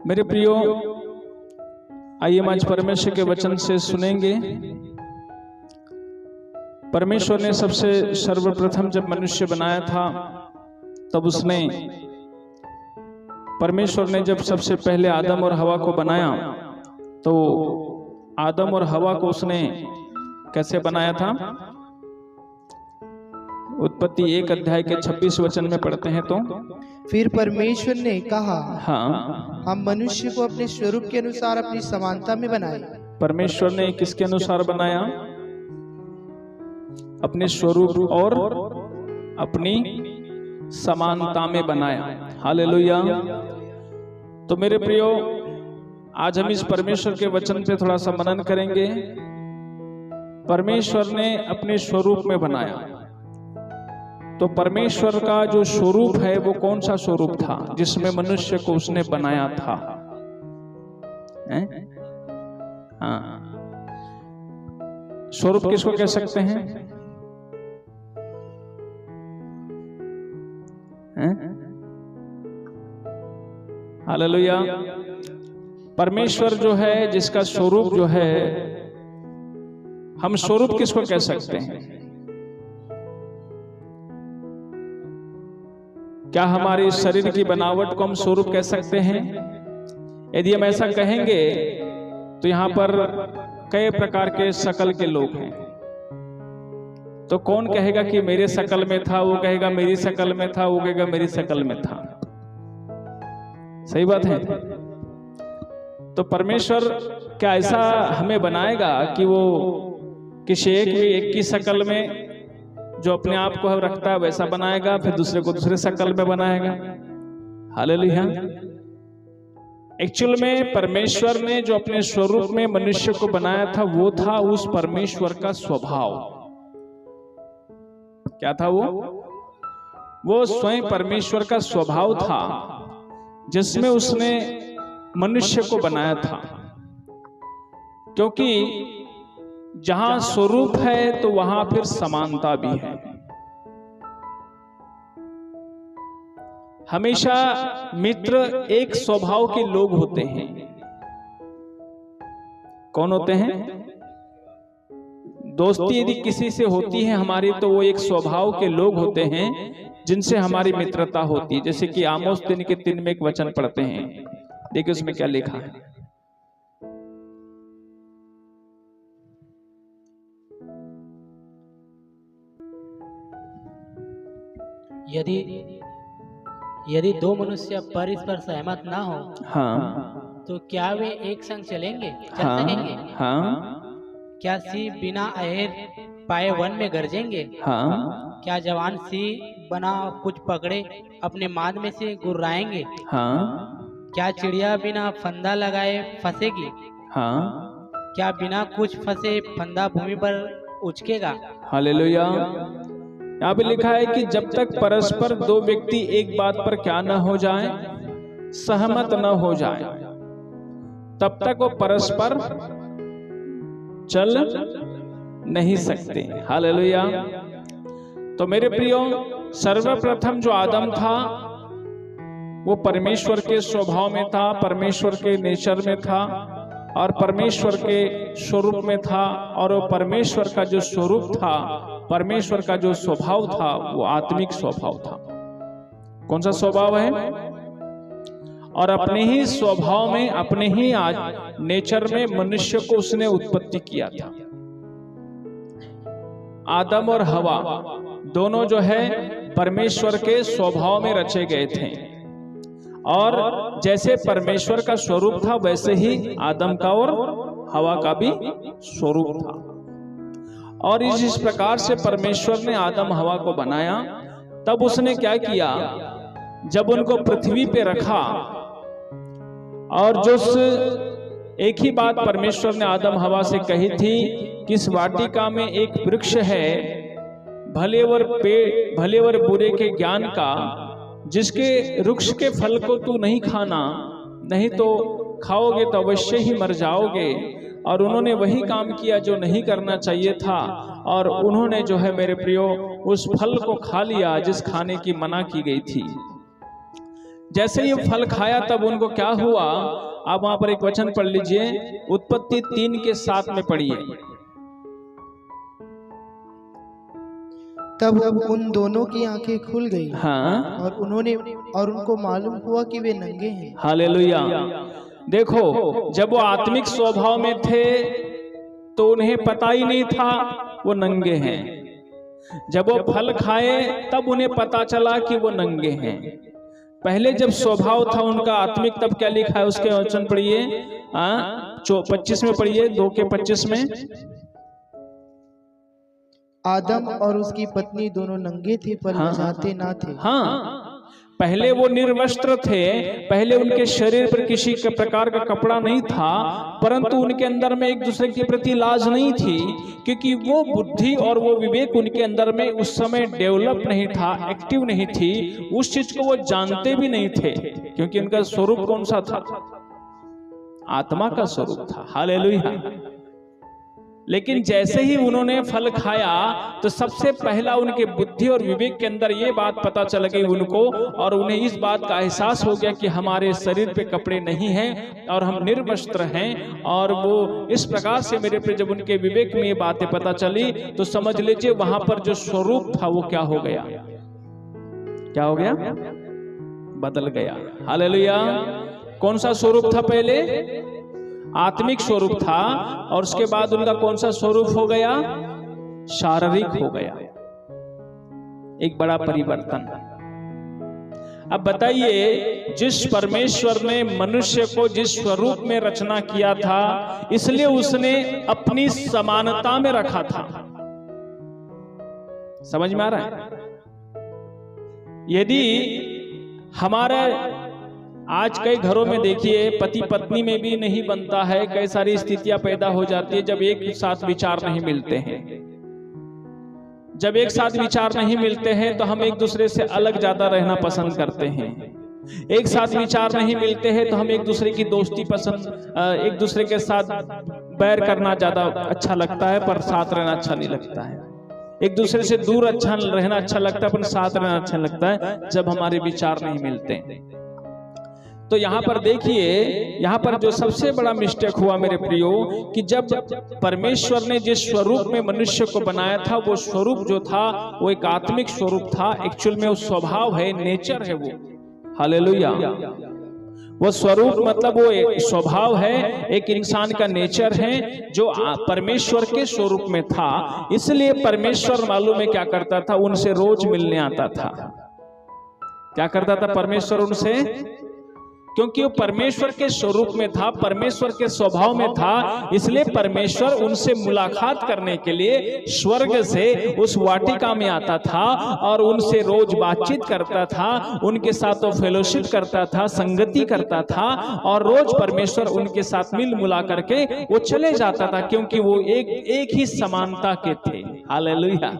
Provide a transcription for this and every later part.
मेरे प्रियो, आइए हम आज परमेश्वर के वचन से सुनेंगे। परमेश्वर ने सबसे सर्वप्रथम जब मनुष्य बनाया था तब उसने परमेश्वर ने जब सबसे पहले आदम और हवा को बनाया तो आदम और हवा को उसने कैसे बनाया था? उत्पत्ति 1 अध्याय के 26 वचन में पढ़ते हैं तो फिर परमेश्वर ने कहा, हाँ, हम मनुष्य को अपने स्वरूप के अनुसार अपनी समानता में बनाए। परमेश्वर ने किसके अनुसार बनाया? अपने स्वरूप और अपनी समानता में बनाया। हालेलुया। तो मेरे प्रियो, आज हम इस परमेश्वर के वचन पे थोड़ा सा मनन करेंगे। परमेश्वर ने अपने स्वरूप में बनाया, तो परमेश्वर का जो स्वरूप है वो कौन सा स्वरूप था जिसमें मनुष्य को उसने बनाया था? हाँ, स्वरूप किसको कह सकते हैं? हालेलुया। परमेश्वर जो है, जिसका स्वरूप जो है, हम स्वरूप किसको कह सकते हैं? क्या हमारे शरीर की बनावट को हम स्वरूप कह सकते हैं? यदि हम ऐसा कहेंगे तो यहाँ पर कई प्रकार के शकल के लोग हैं। तो कौन कहेगा कि मेरे शकल में था, वो कहेगा मेरी शकल में था, वो कहेगा मेरी शकल में था। सही बात है। तो परमेश्वर क्या ऐसा हमें बनाएगा कि वो किसी एक की शकल में जो अपने आप को रखता है वैसा बनाएगा, फिर दूसरे को दूसरे शक्ल में बनाएगा? हालेलुया। एक्चुअल में परमेश्वर ने जो अपने स्वरूप में मनुष्य को बनाया था वो था उस परमेश्वर का स्वभाव। क्या था वो स्वयं परमेश्वर का स्वभाव था जिसमें उसने मनुष्य को बनाया था। क्योंकि जहां स्वरूप है तो वहां फिर समानता भी है। हमेशा मित्र एक स्वभाव के लोग होते हैं। कौन होते हैं? दोस्ती यदि किसी से होती है हमारी तो वो एक स्वभाव के लोग होते हैं जिनसे हमारी मित्रता होती है। जैसे कि आमोस 3 के 3 में एक वचन पढ़ते हैं, देखिए उसमें क्या लिखा है। यदि दो मनुष्य परस्पर सहमत ना हो, हाँ, तो क्या वे एक संग चलेंगे? हाँ, सकेंगे? हाँ, क्या सिंह बिना अहेर पाए वन में गरजेंगे? हाँ, क्या जवान सिंह बना कुछ पकड़े अपने माद में से गुर्राएंगे? हाँ, क्या चिड़िया बिना फंदा लगाए फंसेगी? हाँ। क्या बिना कुछ फंसे फंदा भूमि पर उचकेगा? हालेलुया। यहाँ पे लिखा है कि जब तक परस्पर दो व्यक्ति एक बात पर क्या न हो जाए, सहमत न हो जाए, तब तक वो परस्पर चल नहीं सकते। हालेलुया। तो मेरे प्रियो, सर्वप्रथम जो आदम था वो परमेश्वर के स्वभाव में था, परमेश्वर के नेचर में था और परमेश्वर के स्वरूप में था। और वो परमेश्वर का जो स्वरूप था, परमेश्वर का जो स्वभाव था वो आत्मिक स्वभाव था। कौन सा स्वभाव है? और अपने ही स्वभाव में, अपने ही आज नेचर में मनुष्य को उसने उत्पत्ति किया था। आदम और हवा दोनों जो है परमेश्वर के स्वभाव में रचे गए थे। और जैसे परमेश्वर का स्वरूप था वैसे ही आदम का और हवा का भी स्वरूप था। और इस प्रकार से परमेश्वर ने आदम हवा को बनाया। तब उसने क्या किया? जब उनको पृथ्वी पे रखा और जो एक ही बात परमेश्वर ने आदम हवा से कही थी कि इस वाटिका में एक वृक्ष है भले वर बुरे के ज्ञान का, जिसके वृक्ष के फल को तू नहीं खाना, नहीं तो खाओगे तो अवश्य ही मर जाओगे। और उन्होंने वही काम किया जो नहीं करना चाहिए था, और उन्होंने जो है मेरे प्रियो उस फल को खा लिया जिस खाने की मना की गई थी। जैसे ही फल खाया तब उनको क्या हुआ, आप वहां पर एक वचन पढ़ लीजिए, उत्पत्ति 3:7 में पढ़िए। तब उन दोनों की आंखें खुल गई हाँ, और उनको मालूम हुआ कि वे नंगे हैं। हालेलुया। देखो, जब वो आत्मिक स्वभाव में थे तो उन्हें पता ही नहीं था वो नंगे हैं। जब वो फल खाए तब उन्हें पता चला कि वो नंगे हैं। पहले जब स्वभाव था उनका आत्मिक, तब क्या लिखा है उसके वचन पढ़िए, 25 में पढ़िए, 2:25 में। आदम और उसकी पत्नी दोनों नंगे थे पर लजाते ना थे। हाँ, पहले वो निर्वस्त्र थे, पहले उनके शरीर पर किसी प्रकार का कपड़ा नहीं था, परंतु उनके अंदर में एक दूसरे के प्रति लाज नहीं थी, क्योंकि वो बुद्धि और वो विवेक उनके अंदर में उस समय डेवलप नहीं था, एक्टिव नहीं थी, उस चीज को वो जानते भी नहीं थे, क्योंकि उनका स्वरूप कौन सा था? आत्मा का स्वरूप था। हालेलुया। लेकिन जैसे ही उन्होंने फल खाया तो सबसे पहला उनके बुद्धि और विवेक के अंदर ये बात पता चल गई उनको, और उन्हें इस बात का एहसास हो गया कि हमारे शरीर पे कपड़े नहीं हैं और हम निर्वस्त्र हैं। और वो इस प्रकार से मेरे पे जब उनके विवेक में ये बातें पता चली तो समझ लीजिए वहां पर जो स्वरूप था वो क्या हो गया? क्या हो गया? बदल गया। हालेलुया। कौन सा स्वरूप था? पहले आत्मिक स्वरूप था, और उसके बाद उनका कौन सा स्वरूप हो गया? शारीरिक हो गया। एक बड़ा परिवर्तन। अब बताइए, जिस परमेश्वर ने मनुष्य को जिस स्वरूप में रचना किया था, इसलिए उसने अपनी समानता में रखा था। समझ में आ रहा है? यदि हमारा आज कई घरों में देखिए पति पत्नी में भी नहीं बनता है, कई सारी स्थितियां पैदा हो जाती है जब एक साथ विचार नहीं मिलते हैं। जब एक साथ विचार नहीं मिलते हैं तो हम एक दूसरे से अलग ज्यादा रहना पसंद करते हैं। एक साथ विचार नहीं मिलते हैं तो हम एक दूसरे की दोस्ती पसंद, एक दूसरे के साथ बैर करना ज्यादा अच्छा लगता है, पर साथ रहना अच्छा नहीं लगता है। एक दूसरे से दूर अच्छा रहना अच्छा लगता है, पर साथ रहना अच्छा लगता है जब हमारे विचार नहीं मिलते। तो यहाँ पर देखिए, यहाँ पर जो सबसे बड़ा मिस्टेक हुआ मेरे प्रियो, कि जब परमेश्वर ने जिस स्वरूप में मनुष्य को बनाया था, वो स्वरूप जो था वो एक आत्मिक स्वरूप था। एक्चुअल में वो स्वभाव है, नेचर है वो। हालेलुया। वो स्वरूप मतलब वो एक स्वभाव है, एक इंसान का नेचर है जो परमेश्वर के स्वरूप में था। इसलिए परमेश्वर मालूम है क्या करता था? उनसे रोज मिलने आता था। क्या करता था परमेश्वर उनसे? क्योंकि वो परमेश्वर के स्वरूप में था, परमेश्वर के स्वभाव में था, इसलिए परमेश्वर उनसे मुलाकात करने के लिए स्वर्ग से उस वाटिका में आता था और उनसे रोज बातचीत करता था, उनके साथ वो फेलोशिप करता था, संगति करता था, और रोज परमेश्वर उनके साथ मिल मुला करके वो चले जाता था, क्योंकि वो एक ही समानता के थे। हालेलुया।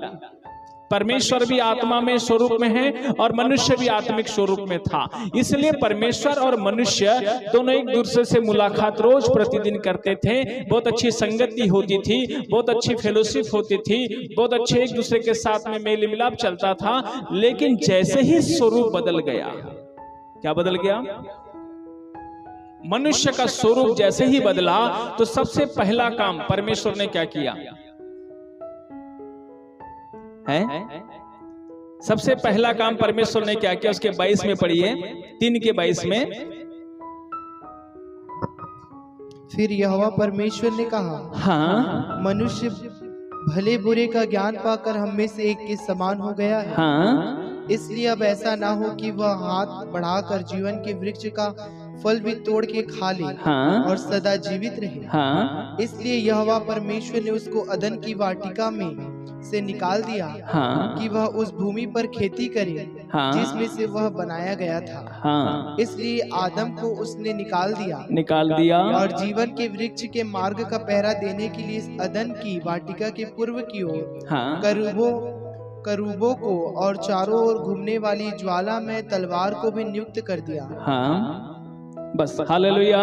परमेश्वर भी आत्मा में स्वरूप में है और मनुष्य भी आत्मिक स्वरूप में था। इसलिए परमेश्वर और मनुष्य दोनों एक दूसरे से मुलाकात रोज प्रतिदिन करते थे। बहुत अच्छी संगति होती थी, बहुत अच्छी फेलोशिप होती थी, बहुत अच्छे एक दूसरे के साथ में मेल मिलाप चलता था। लेकिन जैसे ही स्वरूप बदल गया, क्या बदल गया? मनुष्य का स्वरूप जैसे ही बदला तो सबसे पहला काम परमेश्वर ने क्या किया है? सबसे पहला काम परमेश्वर ने क्या किया? उसके 22 में पढ़िए, 3:22 में। फिर यहोवा परमेश्वर ने कहा, हाँ, मनुष्य भले बुरे का ज्ञान पाकर हम में से एक के समान हो गया है। हाँ, इसलिए अब ऐसा ना हो कि वह हाथ बढ़ाकर जीवन के वृक्ष का फल भी तोड़ के खा ले हाँ, और सदा जीवित रहे। हाँ, इसलिए यहोवा परमेश्वर ने उसको अदन की वाटिका में से निकाल दिया, हाँ, कि वह उस भूमि पर खेती करे हाँ, जिसमें से वह बनाया गया था। हाँ, इसलिए आदम को उसने निकाल दिया और जीवन के वृक्ष के मार्ग का पहरा देने के लिए इस अदन की वाटिका के पूर्व की ओर हाँ, करूबों को और चारों ओर घूमने वाली ज्वाला में तलवार को भी नियुक्त कर दिया। हाँ, बस। हालेलुया।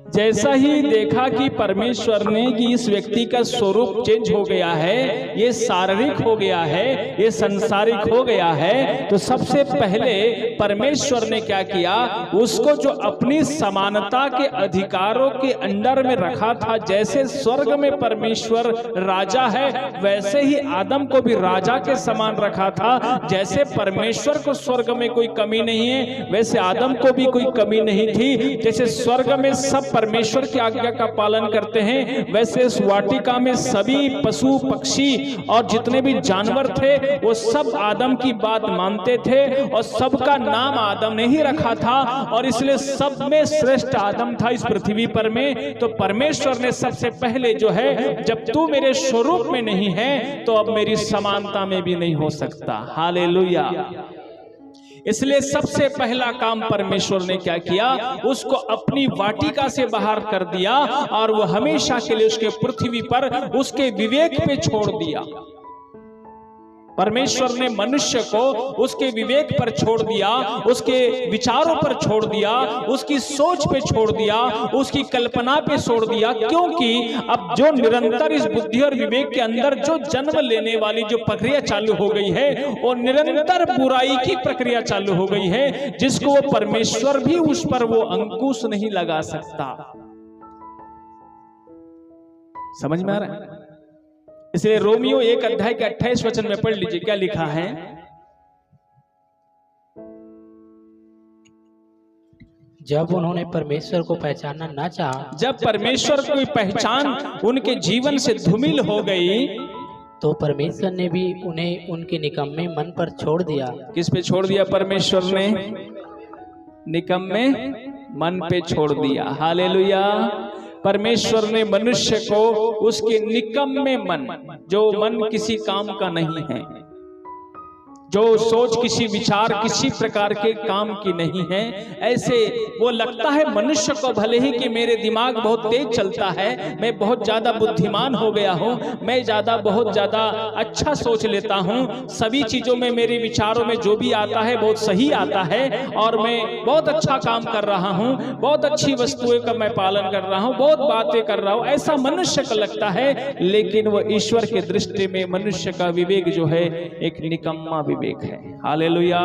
जैसा ही देखा कि परमेश्वर ने कि इस व्यक्ति का स्वरूप चेंज हो गया है, ये शारीरिक हो गया है, ये संसारिक हो गया है, तो सबसे पहले परमेश्वर ने क्या किया, उसको जो अपनी समानता के अधिकारों के अंडर में रखा था, जैसे स्वर्ग में परमेश्वर राजा है वैसे ही आदम को भी राजा के समान रखा था। जैसे परमेश्वर को स्वर्ग में कोई कमी नहीं है वैसे आदम को भी कोई कमी नहीं थी। जैसे स्वर्ग में सब परमेश्वर की आज्ञा का पालन करते हैं वैसे इस वाटिका में सभी पशु पक्षी और जितने भी जानवर थे वो सब आदम की बात मानते थे और सबका नाम आदम ने ही रखा था और इसलिए सब में श्रेष्ठ आदम था इस पृथ्वी पर में। तो परमेश्वर ने सबसे पहले जो है, जब तू मेरे स्वरूप में नहीं है तो अब मेरी समानता में भी नहीं हो सकता। हालेलुया। इसलिए सबसे पहला काम परमेश्वर ने क्या किया, उसको अपनी वाटिका से बाहर कर दिया और वो हमेशा के लिए उसके पृथ्वी पर उसके विवेक पे छोड़ दिया। परमेश्वर ने मनुष्य को उसके विवेक पर छोड़ दिया, उसके विचारों पर छोड़ दिया, उसकी सोच पे छोड़ दिया, उसकी कल्पना पे छोड़ दिया। क्योंकि अब जो निरंतर इस बुद्धि और विवेक के अंदर जो जन्म लेने वाली जो प्रक्रिया चालू हो गई है वो निरंतर बुराई की प्रक्रिया चालू हो गई है, जिसको वो परमेश्वर भी उस पर वो अंकुश नहीं लगा सकता। समझ में आ रहा है? इसलिए रोमियो 1 अध्याय के 28 वचन में पढ़ लीजिए क्या लिखा है। जब उन्होंने परमेश्वर को पहचानना ना चाहा, जब परमेश्वर की पहचान उनके जीवन से धूमिल हो गई तो परमेश्वर ने भी उन्हें उनके निकम्मे मन पर छोड़ दिया। किस पे छोड़ दिया? परमेश्वर ने निकम्मे मन पे छोड़ दिया। हालेलुया। परमेश्वर ने मनुष्य को उसके निकम्मे मन, जो मन किसी काम का नहीं है, जो सोच किसी विचार किसी प्रकार के काम की नहीं है, ऐसे वो लगता है मनुष्य को भले ही कि मेरे दिमाग बहुत तेज चलता है, मैं बहुत ज्यादा बुद्धिमान हो गया हूँ, मैं बहुत ज्यादा अच्छा सोच लेता हूँ, सभी चीजों में मेरे विचारों में जो भी आता है बहुत सही आता है और मैं बहुत अच्छा काम कर रहा हूँ, बहुत अच्छी वस्तुओं का मैं पालन कर रहा हूँ, बहुत बातें कर रहा हूँ, ऐसा मनुष्य को लगता है। लेकिन वो ईश्वर के दृष्टि में मनुष्य का विवेक जो है एक निकम्मा विवेक है। हालेलुया।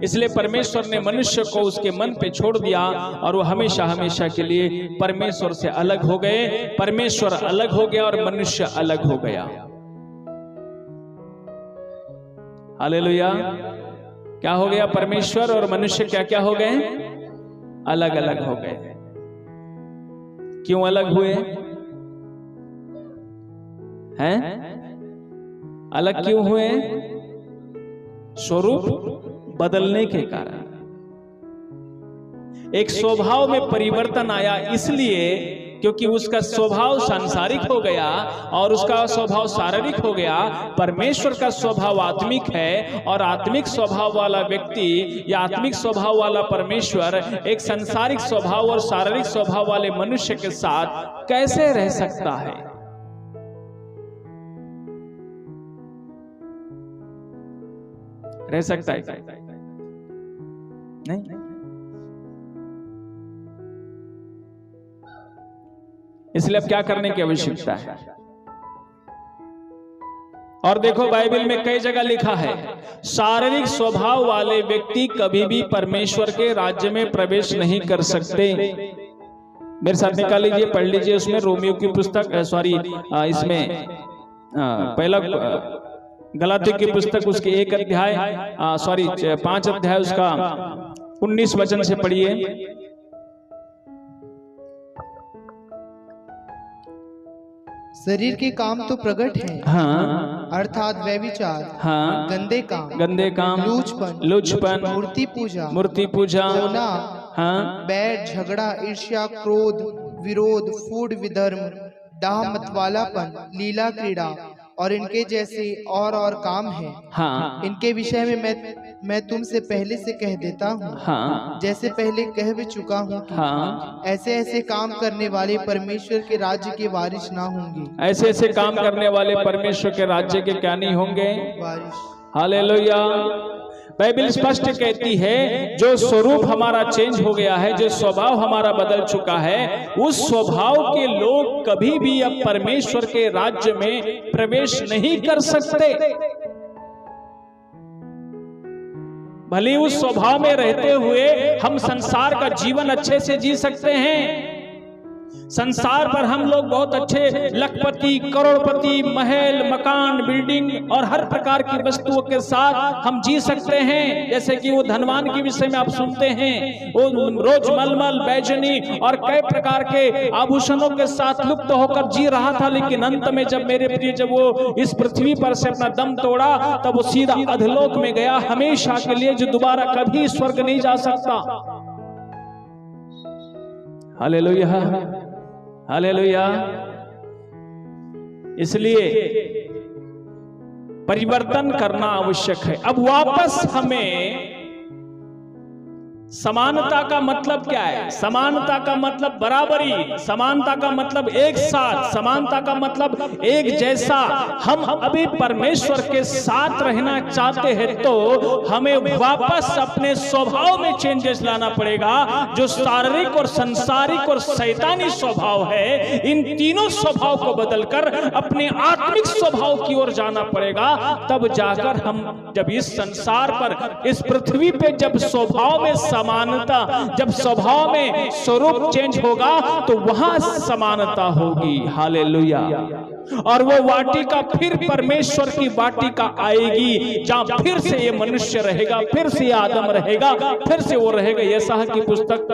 इसलिए परमेश्वर ने मनुष्य को उसके मन पे छोड़ दिया और वो हमेशा हमेशा के लिए परमेश्वर से अलग हो गए। परमेश्वर अलग हो गया और मनुष्य अलग हो गया। हालेलुया। क्या हो गया? परमेश्वर और मनुष्य क्या क्या हो गए? अलग अलग हो गए। क्यों अलग हुए हैं? अलग क्यों हुए? स्वरूप बदलने के कारण एक स्वभाव में परिवर्तन आया, इसलिए क्योंकि उसका स्वभाव सांसारिक हो गया और उसका स्वभाव शारीरिक हो गया। परमेश्वर का स्वभाव आत्मिक है और आत्मिक स्वभाव वाला व्यक्ति या आत्मिक स्वभाव वाला परमेश्वर एक सांसारिक स्वभाव और शारीरिक स्वभाव वाले मनुष्य के साथ कैसे रह सकता है? रह सकता है? नहीं। इसलिए अब क्या करने की आवश्यकता है? और देखो बाइबल में कई जगह लिखा है शारीरिक स्वभाव वाले व्यक्ति कभी भी परमेश्वर के राज्य में प्रवेश नहीं कर सकते। मेरे साथ निकाल लीजिए, पढ़ लीजिए उसमें रोमियो की पुस्तक, इसमें पहला गलातियों की पुस्तक उसके 1 अध्याय 5 अध्याय उसका 19 वचन से पढ़िए। शरीर के काम तो प्रकट हैं, हाँ, अर्थात व्यभिचार, हाँ, गंदे काम, लूचपन, मूर्ति पूजा, होना, हाँ, बैर, झगड़ा, ईर्ष्या, क्रोध, विरोध, फूड विधर्म, डाह, मतवालापन, लीला क्रीड़ा और इनके जैसे और काम हैं। हाँ, इनके विषय में मैं तुमसे पहले से कह देता हूँ, हाँ, जैसे पहले कह भी चुका हूँ कि हाँ, ऐसे काम करने वाले परमेश्वर के राज्य के वारिस ना होंगे। ऐसे काम करने वाले परमेश्वर के राज्य के क्या नहीं होंगे? वारिस। हालेलुया। बाइबल स्पष्ट कहती है जो स्वरूप हमारा चेंज हो गया है, जो स्वभाव हमारा बदल चुका है, उस स्वभाव के लोग कभी भी अब परमेश्वर के राज्य में प्रवेश नहीं कर सकते। भले उस स्वभाव में रहते हुए हम संसार का जीवन अच्छे से जी सकते हैं। संसार पर हम लोग बहुत अच्छे लखपति, करोड़पति, महल, मकान, बिल्डिंग और हर प्रकार की वस्तुओं के साथ हम जी सकते हैं। जैसे कि वो धनवान के विषय में आप सुनते हैं, वो रोज मलमल, बैजनी और कई प्रकार के आभूषणों के साथ लुप्त होकर जी रहा था। लेकिन अंत में जब मेरे प्रिय जब वो इस पृथ्वी पर से अपना दम तोड़ा, तब वो सीधा अधलोक में गया हमेशा के लिए, जो दोबारा कभी स्वर्ग नहीं जा सकता। Hallelujah, hallelujah. इसलिए परिवर्तन करना आवश्यक है। अब वापस हमें समानता का मतलब क्या है? समानता का मतलब बराबरी, समानता का मतलब एक साथ, समानता का मतलब एक जैसा। हम अभी परमेश्वर के साथ रहना चाहते हैं तो हमें वापस अपने स्वभाव में चेंजेस लाना पड़ेगा। जो शारीरिक और संसारिक और शैतानी स्वभाव है, इन तीनों स्वभाव को बदलकर अपने आत्मिक स्वभाव की ओर जाना पड़ेगा। तब जाकर हम जब इस संसार पर, इस पृथ्वी पे जब स्वभाव में समानता, जब स्वभाव में स्वरूप चेंज होगा तो वहां समानता होगी। हालेलुया। और वो वाटिका फिर परमेश्वर की वाटिका आएगी, जहां फिर से ये मनुष्य रहेगा, फिर से ये आदम रहेगा, फिर से वो रहेगा। यशायाह की पुस्तक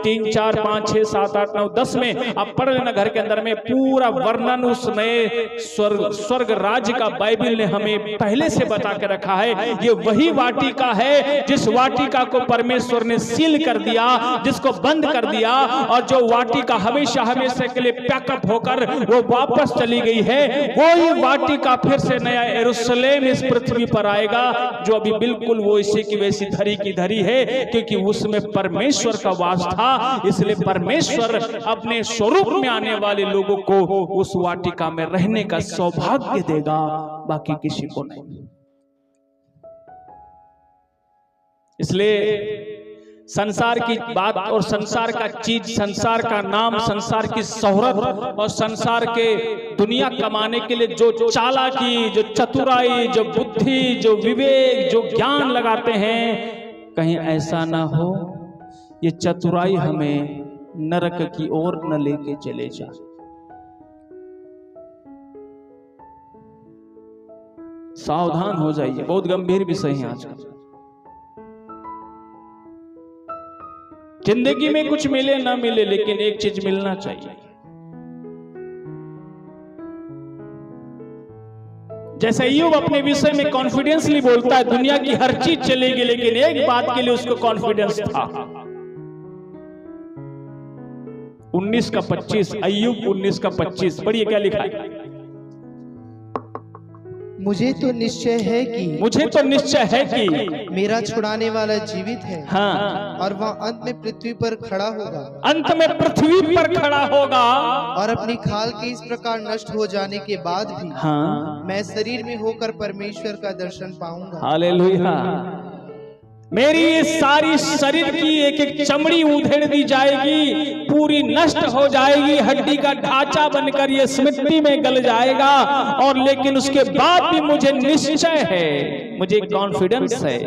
3, 4, 5, 6, 7, 8, 9, 10 में आप पढ़ लेना घर के अंदर में, पूरा वर्णन उस नए स्वर्ग राज्य का बाइबल ने हमें पहले से बता के रखा है। ये वही वाटिका है जिस वाटिका को परमेश्वर ने सील कर दिया, जिसको बंद कर दिया, और जो वाटिका हमेशा हमेशा के लिए पैकअप होकर वो वापस चली गई है। वही वाटिका फिर से नया यरूशलेम इस पृथ्वी पर आएगा, जो अभी बिल्कुल वो इसी की वैसी धरी की धरी है, क्योंकि उसमें परमेश्वर का वास था। इसलिए परमेश्वर अपने स्वरूप में आने वाले लोगों को उस वाटिका में रहने का सौभाग्य देगा, बाकी किसी को नहीं। इसलिए संसार की बात और संसार का चीज, संसार का नाम, संसार की शोहरत और संसार के दुनिया कमाने के लिए जो चालाकी, जो चतुराई, जो बुद्धि, जो विवेक, जो ज्ञान लगाते हैं, कहीं ऐसा ना हो ये चतुराई हमें नरक की ओर न लेके चले जाए। सावधान हो जाइए, बहुत गंभीर विषय है आज का। जिंदगी में कुछ मिले ना मिले, लेकिन एक चीज मिलना चाहिए। जैसे अय्यूब अपने विषय में कॉन्फिडेंसली बोलता है, दुनिया की हर चीज चलेगी, लेकिन एक बात के लिए उसको कॉन्फिडेंस था। 19 का 25, अय्यूब 19 का 25, पढ़िए क्या लिखा है। मुझे तो निश्चय है कि, मुझे तो निश्चय है कि मेरा छुड़ाने वाला जीवित है, हाँ, और वह अंत में पृथ्वी पर खड़ा होगा, अंत में पृथ्वी पर खड़ा होगा, और अपनी खाल के इस प्रकार नष्ट हो जाने के बाद भी हाँ, मैं शरीर में होकर परमेश्वर का दर्शन पाऊंगा। हालेलुया। मेरी ये सारी शरीर की एक एक चमड़ी उधेड़ दी जाएगी, पूरी नष्ट हो जाएगी, हड्डी का ढांचा बनकर ये मिट्टी में गल जाएगा, और लेकिन उसके बाद भी मुझे निश्चय है, मुझे कॉन्फिडेंस है,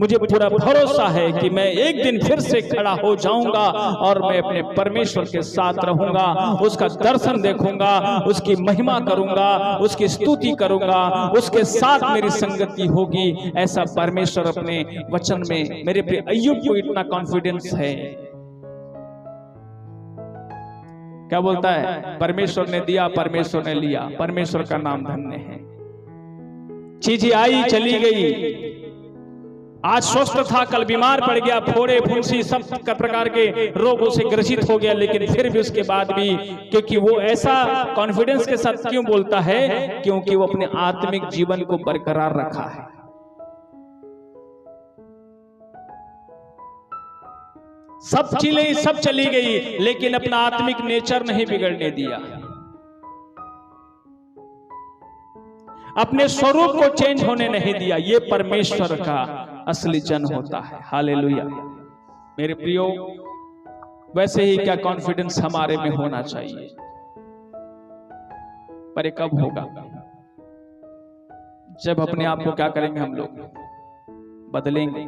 मुझे पूरा भरोसा है कि मैं एक दिन फिर से खड़ा हो जाऊंगा और मैं अपने परमेश्वर के साथ रहूंगा, उसका दर्शन देखूंगा, उसकी महिमा करूंगा, उसकी स्तुति करूंगा, उसके साथ मेरी संगति होगी। ऐसा परमेश्वर अपने वचन में, मेरे प्रिय अय्यूब को इतना कॉन्फिडेंस है। क्या बोलता है? परमेश्वर ने दिया, परमेश्वर ने लिया, परमेश्वर का नाम धन्य है। चीजें आई चली गई, आज स्वस्थ था, कल बीमार पड़ गया, फोड़े फुंसी सब प्रकार के रोगों से ग्रसित हो गया, लेकिन फिर भी उसके बाद भी, क्योंकि वो ऐसा कॉन्फिडेंस के साथ क्यों बोलता है? क्योंकि वो अपने आत्मिक जीवन को बरकरार रखा है। सब चीजें सब चली गई, लेकिन अपना आत्मिक नेचर नहीं बिगड़ने दिया, अपने स्वरूप को चेंज होने नहीं दिया। ये परमेश्वर का असली जन होता है। हालेलुया। मेरे प्रियो, वैसे ही क्या कॉन्फिडेंस हमारे में होना चाहिए, पर ये कब होगा? जब अपने आप को क्या करेंगे, हम लोग बदलेंगे।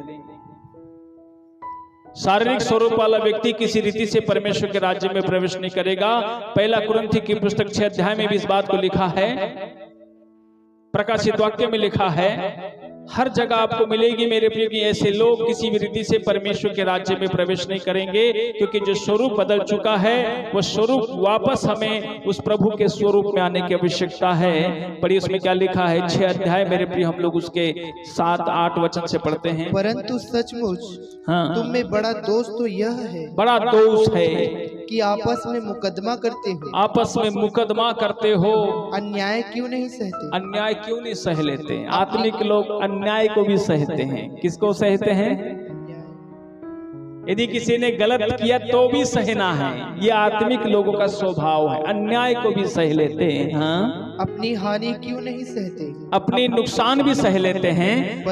शारीरिक स्वरूप वाला व्यक्ति किसी रीति से परमेश्वर के राज्य में प्रवेश नहीं करेगा। पहला कुरिन्थी की पुस्तक 6 अध्याय में भी इस बात को लिखा है, प्रकाशित वाक्य में लिखा है, हर जगह आपको मिलेगी मेरे प्रिय कि ऐसे लोग किसी भी रीति से परमेश्वर के राज्य में प्रवेश नहीं करेंगे, क्योंकि जो स्वरूप बदल चुका है वो स्वरूप वापस हमें उस प्रभु के स्वरूप में आने की आवश्यकता है। पर इसमें क्या लिखा है, 6 अध्याय मेरे प्रिय, हम लोग उसके 7-8 वचन से पढ़ते हैं। परंतु सचमुच तुम में बड़ा दोष तो यह है, बड़ा दोष है कि आपस में मुकदमा करते हो। आपस में मुकदमा करते हो। अन्याय क्यों नहीं सहते? अन्याय क्यों नहीं सह लेते? आत्मिक लोग अन्याय को भी सहते हैं। किसको सहते हैं? यदि किसी ने गलत किया तो भी सहना है। ये आत्मिक लोगों का स्वभाव है, अन्याय को भी सह लेते हैं। हाँ, अपनी हानि क्यों नहीं सहते? अपनी नुकसान भी सह लेते हैं।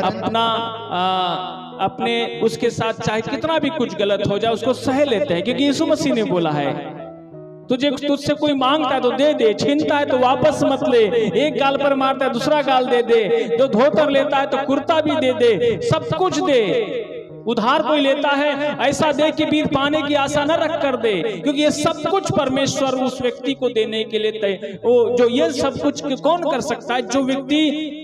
अपने उसके साथ चाहे कितना भी कुछ गलत हो जाए उसको सह लेते हैं, क्योंकि यीशु मसीह ने बोला है, तुझसे कोई मांगता है तो दे दे, छीनता है तो वापस मत ले, एक गाल पर मारता है दूसरा गाल दे दे, जो धोतर लेता है तो कुर्ता भी दे दे, सब कुछ दे। उधार कोई लेता है ऐसा दे कि बीर पाने की आशा न रख कर दे, क्योंकि ये सब कुछ परमेश्वर उस व्यक्ति को देने के लिए तय। जो ये सब कुछ कौन कर सकता है? जो व्यक्ति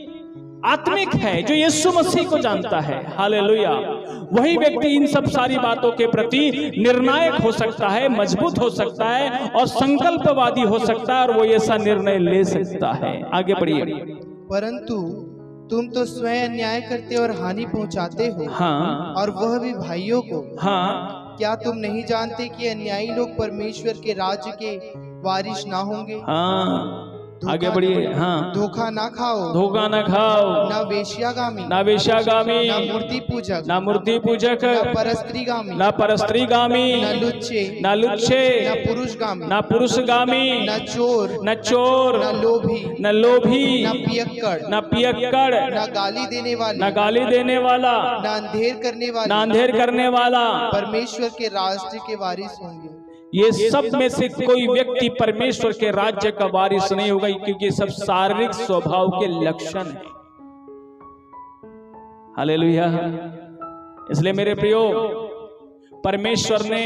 आत्मिक है, जो यीशु मसीह को जानता है। हालेलुया। वही व्यक्ति इन सब सारी बातों के प्रति निर्णायक हो सकता है, मजबूत हो सकता है और संकल्पवादी हो सकता है, और वो ऐसा निर्णय ले सकता है। आगे बढ़िए। परंतु तुम तो स्वयं अन्याय करते और हानि पहुंचाते हो। हाँ, और वह भी भाइयों को। हाँ, क्या तुम नहीं जानते कि अन्यायी लोग परमेश्वर के राज्य के वारिस ना होंगे? हाँ, आगे बढ़िए। हाँ, धोखा ना खाओ, धोखा न खाओ, ना वेश्यागामी, ना वेश्यागामी, ना मूर्ति पूजक, ना मूर्ति पूजक, ना परस्त्रीगामी, ना परस्त्रीगामी, ना लुच्चे, ना लुच्छे, ना पुरुषगामी, ना पुरुषगामी, ना चोर, न चोर, ना लोभी, न लोभी, ना पियक्कड़, न पियक्कड़, ना गाली देने वाला, न गाली देने वाला, ना अंधेर करने न वाला, अंधेर करने वाला परमेश्वर के राष्ट्र के वारिस होंगे। ये सब में से कोई व्यक्ति परमेश्वर के राज्य का वारिस नहीं होगा, क्योंकि ये सब शारीरिक स्वभाव के लक्षण है। हालेलुया। इसलिए मेरे प्रियो, परमेश्वर ने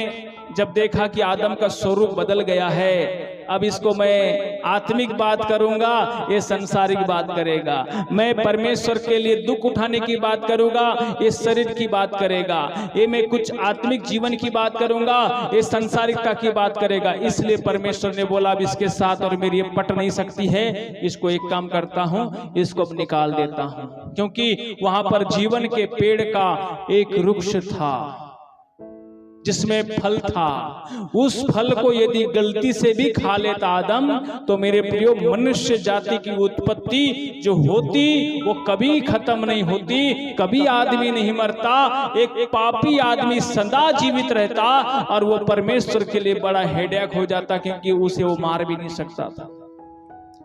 जब देखा कि आदम का स्वरूप बदल गया है, अब इसको मैं आत्मिक बात करूंगा, ये संसारिक बात करेगा। मैं परमेश्वर के लिए दुख उठाने की बात करूंगा, ये शरीर की बात करेगा। ये मैं कुछ आत्मिक जीवन की बात करूंगा, ये संसारिकता की बात करेगा। इसलिए परमेश्वर ने बोला अब इसके साथ और मेरी ये पट नहीं सकती है, इसको एक काम करता हूं, इसको अब निकाल देता हूं। क्योंकि वहां पर जीवन के पेड़ का एक वृक्ष था जिसमें फल था। उस फल को यदि गलती से भी खा लेता आदम, तो मेरे प्रियो, मनुष्य जाति की उत्पत्ति जो होती वो कभी खत्म नहीं होती, कभी आदमी नहीं मरता, एक पापी आदमी सदा जीवित रहता, और वो परमेश्वर के लिए बड़ा हेडेक हो जाता, क्योंकि उसे वो मार भी नहीं सकता था।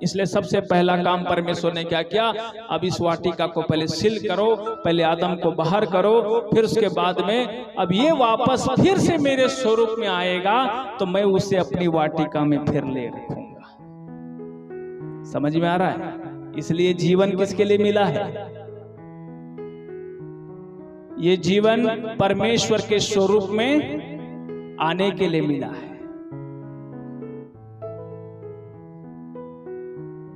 इसलिए सबसे पहला काम परमेश्वर ने क्या किया, अब इस वाटिका को पहले सील करो, पहले आदम को बाहर करो, फिर उसके बाद में अब ये वापस फिर से मेरे स्वरूप में आएगा तो मैं उसे अपनी वाटिका में फिर ले रखूंगा। समझ में आ रहा है? इसलिए जीवन किसके लिए मिला है? ये जीवन परमेश्वर के स्वरूप में आने के लिए मिला है,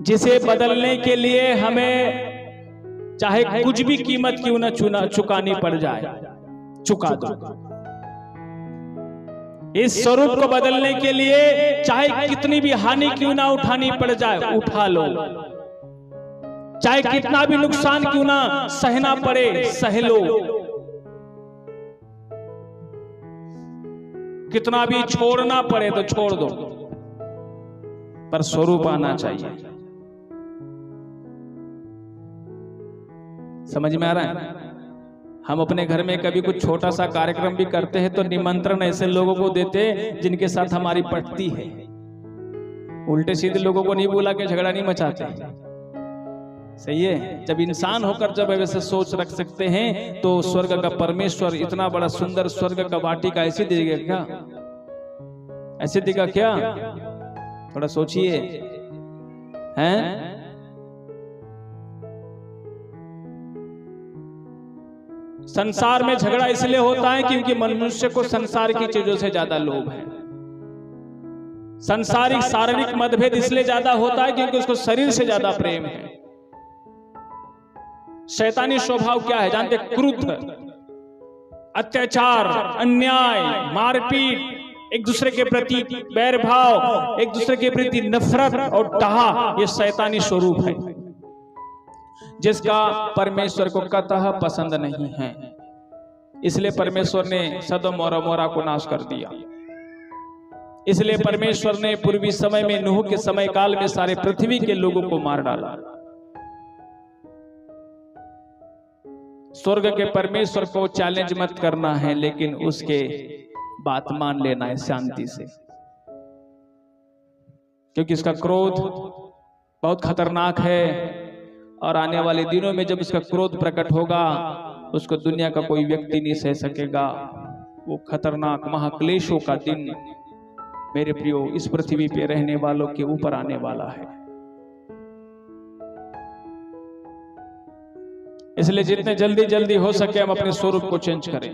जिसे बदलने के लिए हमें चाहे कुछ भी कीमत क्यों न चुकानी पड़ जाए, चुका दो। इस स्वरूप को बदलने के लिए चाहे कितनी भी हानि क्यों ना उठानी पड़ जाए, उठा लो। चाहे कितना भी नुकसान क्यों ना सहना पड़े, सह लो। कितना भी छोड़ना पड़े तो छोड़ दो, पर स्वरूप आना चाहिए। समझ में आ रहा है? हम अपने घर में कभी कुछ छोटा सा कार्यक्रम भी करते हैं तो निमंत्रण ऐसे लोगों को देते हैं जिनके साथ हमारी पटती है। उल्टे सीधे लोगों को नहीं बुला के झगड़ा नहीं मचाते, सही है। जब इंसान होकर जब वैसे सोच रख सकते हैं तो स्वर्ग का परमेश्वर इतना बड़ा सुंदर स्वर्ग का वाटिका ऐसे देगा क्या? ऐसे देगा क्या? थोड़ा सोचिए, हैं? संसार में झगड़ा इसलिए होता है क्योंकि मनुष्य को संसार की चीजों से ज्यादा लोभ है। संसारिक शारीरिक मतभेद इसलिए ज्यादा होता है क्योंकि उसको शरीर से ज्यादा प्रेम है। शैतानी स्वभाव क्या है जानते? क्रोध, अत्याचार, अन्याय, मारपीट, एक दूसरे के प्रति बैर भाव, एक दूसरे के प्रति नफरत और डाह, ये शैतानी स्वरूप है जिसका परमेश्वर को कतः पसंद नहीं है। इसलिए परमेश्वर ने सदोम और अमोरा को नाश कर दिया। इसलिए परमेश्वर ने पूर्वी समय में नूह के समय काल में सारे पृथ्वी के लोगों को मार डाला। स्वर्ग के परमेश्वर को चैलेंज मत करना है, लेकिन उसके बात मान लेना है शांति से, क्योंकि इसका क्रोध बहुत खतरनाक है और आने वाले दिनों में जब इसका क्रोध प्रकट होगा उसको दुनिया का कोई व्यक्ति नहीं सह सकेगा। वो खतरनाक महाक्लेशों का दिन मेरे प्रियो इस पृथ्वी पे रहने वालों के ऊपर आने वाला है। इसलिए जितने जल्दी हो सके हम अपने स्वरूप को चेंज करें।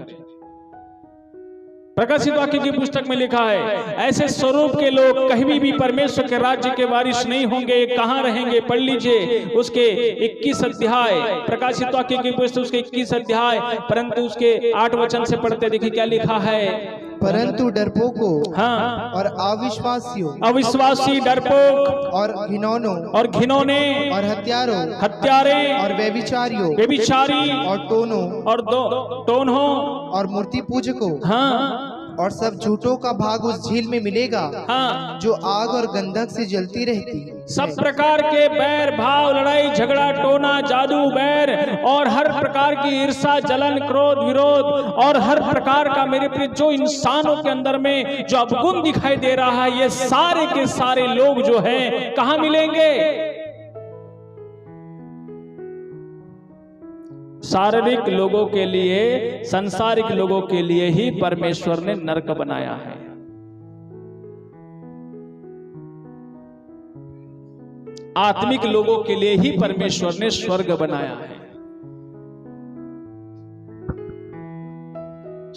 प्रकाशित वाक्य की पुस्तक में लिखा है ऐसे स्वरूप के लोग कहीं भी परमेश्वर के राज्य के वारिस नहीं होंगे। कहां रहेंगे? पढ़ लीजिए उसके 21 अध्याय, प्रकाशित वाक्य की पुस्तक उसके 21 अध्याय, परंतु उसके 8 वचन से पढ़ते देखिए क्या लिखा है। परंतु डरपोकों, हाँ, और अविश्वासियों, अविश्वासी, डरपोक और घिनौनों, और घिनौने, और हत्यारे, और व्यभिचारियों, व्यभिचारी, और टोनों, और टोन्हों, और मूर्ति पूजकों, हाँ, और सब झूठों का भाग उस झील में मिलेगा, हाँ, जो आग और गंधक से जलती रहती। सब प्रकार के बैर भाव, लड़ाई झगड़ा, टोना, जादू, बैर और हर प्रकार की ईर्षा, जलन, क्रोध, विरोध और हर प्रकार का मेरे प्रिय जो इंसानों के अंदर में जो अवगुण दिखाई दे रहा है, ये सारे के सारे लोग जो हैं कहां मिलेंगे? शारीरिक लोगों के लिए, सांसारिक लोगों के लिए ही परमेश्वर ने नरक बनाया है। आत्मिक लोगों के लिए ही परमेश्वर ने स्वर्ग बनाया है।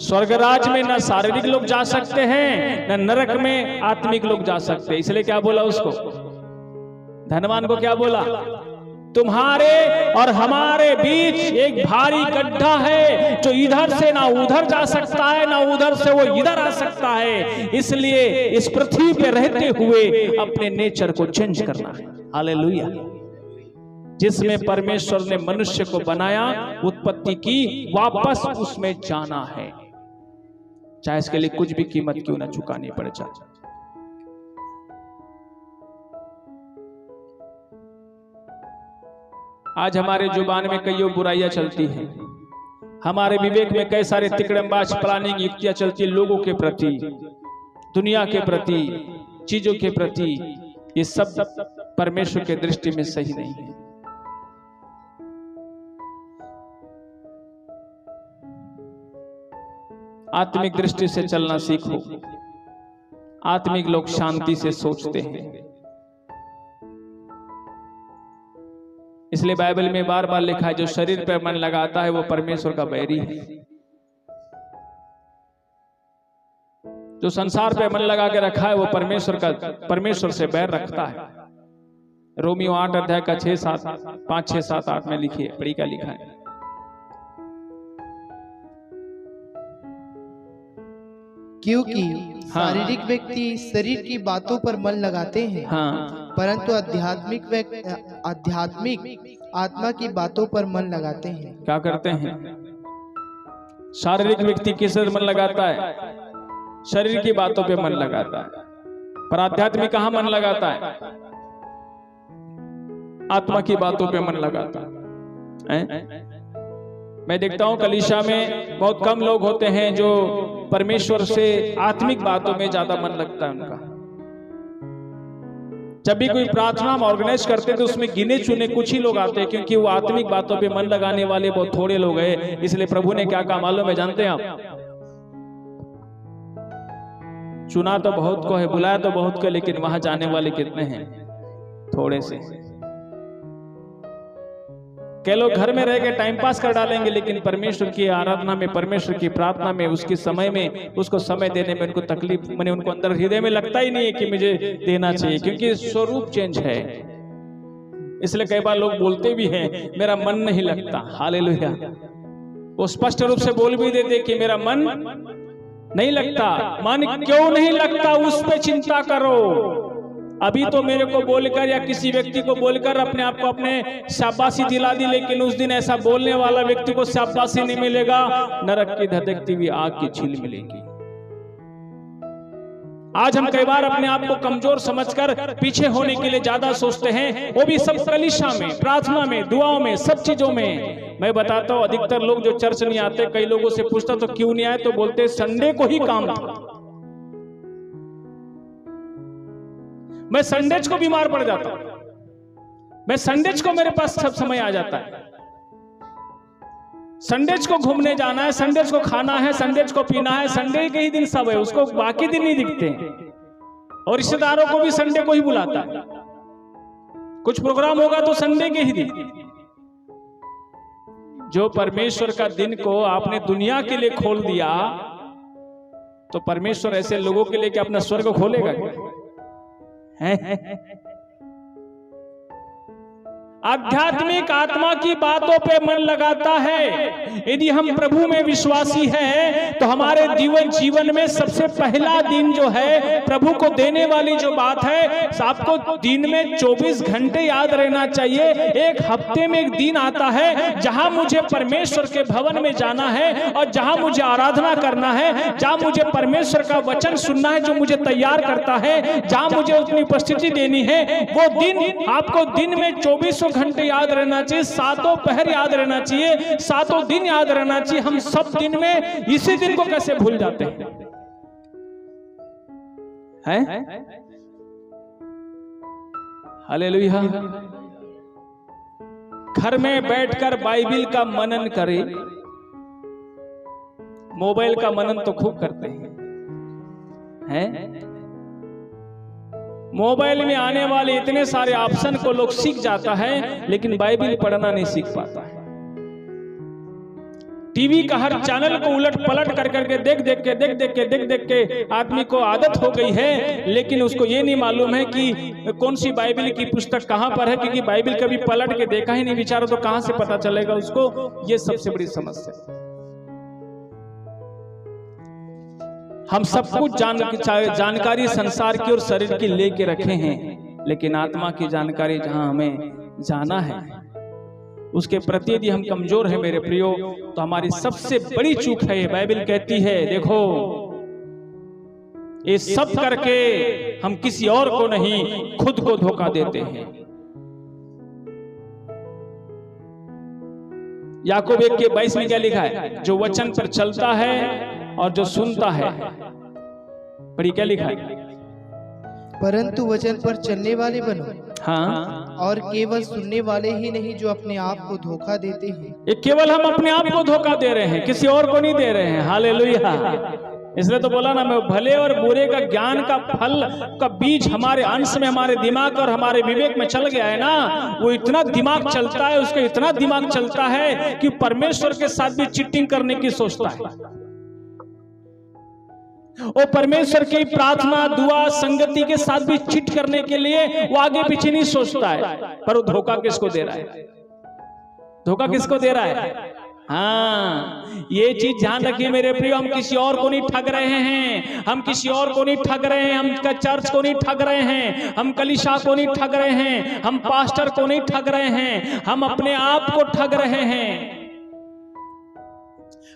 स्वर्ग राज में न शारीरिक लोग जा सकते हैं, न नरक में आत्मिक लोग जा सकते हैं। इसलिए क्या बोला उसको? धनवान को क्या बोला? तुम्हारे और हमारे बीच एक भारी गड्ढा है जो इधर से ना उधर जा सकता है, ना उधर से वो इधर आ सकता है। इसलिए इस पृथ्वी पे रहते हुए अपने नेचर को चेंज करना है। हालेलुया। जिसमें परमेश्वर ने मनुष्य को बनाया, उत्पत्ति की, वापस उसमें जाना है, चाहे इसके लिए कुछ भी कीमत क्यों ना चुकानी पड़े। चाचा आज हमारे जुबान में कई बुराइयां चलती हैं, हमारे विवेक में कई सारे तिकड़मबाज प्लानिंग युक्तियां चलती है लोगों के प्रति, दुनिया के प्रति, चीजों के प्रति। ये सब परमेश्वर के दृष्टि में सही नहीं है। आत्मिक दृष्टि से चलना सीखो। आत्मिक लोग शांति से सोचते हैं। इसलिए बाइबल में बार बार लिखा है जो शरीर पर मन लगाता है वो परमेश्वर का बैरी है। जो संसार पे मन लगा के रखा है वो परमेश्वर से बैर रखता है। रोमियो 8 अध्याय का 5, 6, 7, 8 में लिखिए, पढ़ी क्या लिखा है। क्योंकि शारीरिक व्यक्ति शरीर की बातों पर मन लगाते हैं, हाँ, परंतु आध्यात्मिक आत्मा की बातों पर मन लगाते हैं। क्या करते हैं? शारीरिक व्यक्ति किस मन लगाता है? शरीर की बातों पे मन लगाता है, पर आध्यात्मिक कहां मन लगाता है? आत्मा की बातों पे मन लगाता है। मैं देखता हूं कलीसिया में बहुत कम लोग होते हैं जो परमेश्वर से आत्मिक बातों में ज्यादा मन लगता है उनका। जब भी कोई प्रार्थना हम ऑर्गेनाइज करते थे उसमें गिने चुने कुछ ही लोग आते हैं, क्योंकि वो आत्मिक बातों पे मन लगाने वाले बहुत थोड़े लोग हैं। इसलिए प्रभु ने क्या कहा मालूम है, जानते हैं आप? चुना तो बहुत को है, बुलाया तो बहुत को, लेकिन वहां जाने वाले कितने हैं? थोड़े से। कई लोग घर में रह के टाइम पास कर डालेंगे, लेकिन परमेश्वर की आराधना में, परमेश्वर की प्रार्थना में, उसके समय में, उसको समय देने में उनको तकलीफ, मैंने उनको अंदर हृदय में लगता ही नहीं है कि मुझे देना चाहिए, क्योंकि स्वरूप चेंज है। इसलिए कई बार लोग बोलते भी हैं मेरा मन नहीं लगता। हालेलुया। वो स्पष्ट रूप से बोल भी देते कि मेरा मन नहीं लगता। मन क्यों नहीं लगता, उस पर चिंता करो। अभी तो मेरे को बोलकर या किसी व्यक्ति को बोलकर अपने आप को अपने शाबाशी दिला दी, लेकिन उस दिन ऐसा बोलने वाला व्यक्ति को शाबाशी नहीं मिलेगा, नरक की धधकती हुई आग की छील मिलेगी। आज हम कई बार अपने आप को कमजोर समझकर पीछे होने के लिए ज्यादा सोचते हैं, वो भी सब कलीसिया में, प्रार्थना में, दुआओं में, सब चीजों में। मैं बताता हूँ, अधिकतर लोग जो चर्च नहीं आते, कई लोगों से पूछता तो क्यों नहीं आए, तो बोलते संडे को ही काम था। मैं संडेज को बीमार पड़ जाता हूं, मैं संडेज को मेरे पास सब समय आ जाता है। संडेज को घूमने जाना है, संडेज को खाना है, संडेज को पीना है, संडे के ही दिन सब है, उसको बाकी दिन नहीं दिखते हैं। और रिश्तेदारों को भी संडे को ही बुलाता है, कुछ प्रोग्राम होगा तो संडे के ही दिन। जो परमेश्वर का दिन को आपने दुनिया के लिए खोल दिया, तो परमेश्वर ऐसे लोगों के लिए क्या अपना स्वर्ग खोलेगा क्या? आध्यात्मिक आत्मा की बातों पे मन लगाता है। यदि हम प्रभु में विश्वासी हैं तो हमारे जीवन में सबसे पहला दिन जो है, प्रभु को देने वाली जो बात है, आपको दिन में 24 घंटे याद रहना चाहिए। एक हफ्ते में एक दिन आता है जहां मुझे परमेश्वर के भवन में जाना है और जहां मुझे आराधना करना है, जहां मुझे परमेश्वर का वचन सुनना है जो मुझे तैयार करता है, जहां मुझे अपनी उपस्थिति देनी है। वो दिन आपको दिन में 24 घंटे याद रहना चाहिए, सातों पहर याद रहना चाहिए, सातों दिन याद रहना चाहिए। हम सब दिन में इसी दिन को कैसे भूल जाते हैं? हालेलुया। घर में बैठकर बाइबिल का मनन करें। मोबाइल का मनन तो खूब करते हैं? मोबाइल में आने वाले इतने सारे ऑप्शन को लोग सीख जाता है, लेकिन बाइबिल पढ़ना नहीं सीख पाता है। टीवी का हर चैनल को उलट पलट कर करके देख देख के आदमी को आदत हो गई है, लेकिन उसको ये नहीं मालूम है कि कौन सी बाइबिल की पुस्तक कहां पर है, क्योंकि बाइबिल कभी पलट के देखा ही नहीं बेचारा, तो कहां से पता चलेगा उसको? ये सबसे बड़ी समस्या। हम सब कुछ जानकारी संसार की और शरीर की लेके रखे हैं, लेकिन आत्मा की जानकारी जहां हमें जाना है उसके प्रति यदि हम कमजोर हैं मेरे प्रियो, तो हमारी सबसे बड़ी चूक है। ये बाइबिल कहती है, देखो ये सब करके हम किसी और को नहीं, खुद को धोखा देते हैं। याकूब 1:22 में क्या लिखा है? जो वचन पर चलता है और जो सुनता है, पढ़ी क्या लिखा है? परंतु वचन पर चलने वाले बनो, हाँ, और केवल सुनने वाले ही नहीं जो अपने आप को धोखा देते हैं। ये केवल हम अपने आप को धोखा दे रहे हैं, किसी और को नहीं दे रहे हैं। हालेलुया। इसलिए तो बोला ना, मैं भले और बुरे का ज्ञान का फल का बीज हमारे अंश में, हमारे दिमाग और हमारे विवेक में चल गया है ना, वो इतना दिमाग चलता है, उसका इतना दिमाग चलता है कि परमेश्वर के साथ भी चीटिंग करने की सोचता है। वो परमेश्वर की प्रार्थना, दुआ, संगति के साथ भी चिट करने के लिए वो आगे पीछे नहीं सोचता है। पर वो धोखा किसको दे रहा है? धोखा किसको दे रहा है? हाँ, ये चीज ध्यान रखिए मेरे प्रियो, हम किसी और को नहीं ठग रहे हैं, हम किसी और को नहीं ठग रहे हैं, हम चर्च को नहीं ठग रहे हैं, हम कलीसिया को नहीं ठग रहे हैं, हम पास्टर को नहीं ठग रहे हैं, हम अपने आप को ठग रहे हैं,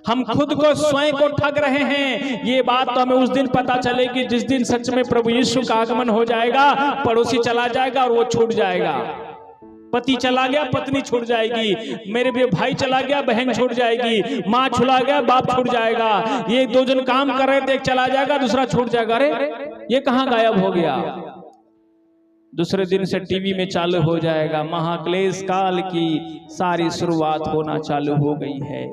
हम खुद को स्वयं को ठग रहे हैं। ये बात तो हमें उस दिन पता चलेगी जिस दिन सच में प्रभु यीशु का आगमन हो जाएगा। पड़ोसी चला जाएगा और वो छूट जाएगा, पति चला गया, पत्नी छूट जाएगी, मेरे भी भाई चला गया, बहन छूट जाएगी, माँ छुड़ा गया, बाप छूट जाएगा, ये दो जन काम कर रहे थे, एक चला जाएगा, दूसरा छूट जाएगा। अरे ये कहाँ गायब हो गया? दूसरे दिन से टीवी में चालू हो जाएगा, महाक्लेश काल की सारी शुरुआत होना चालू हो गई है।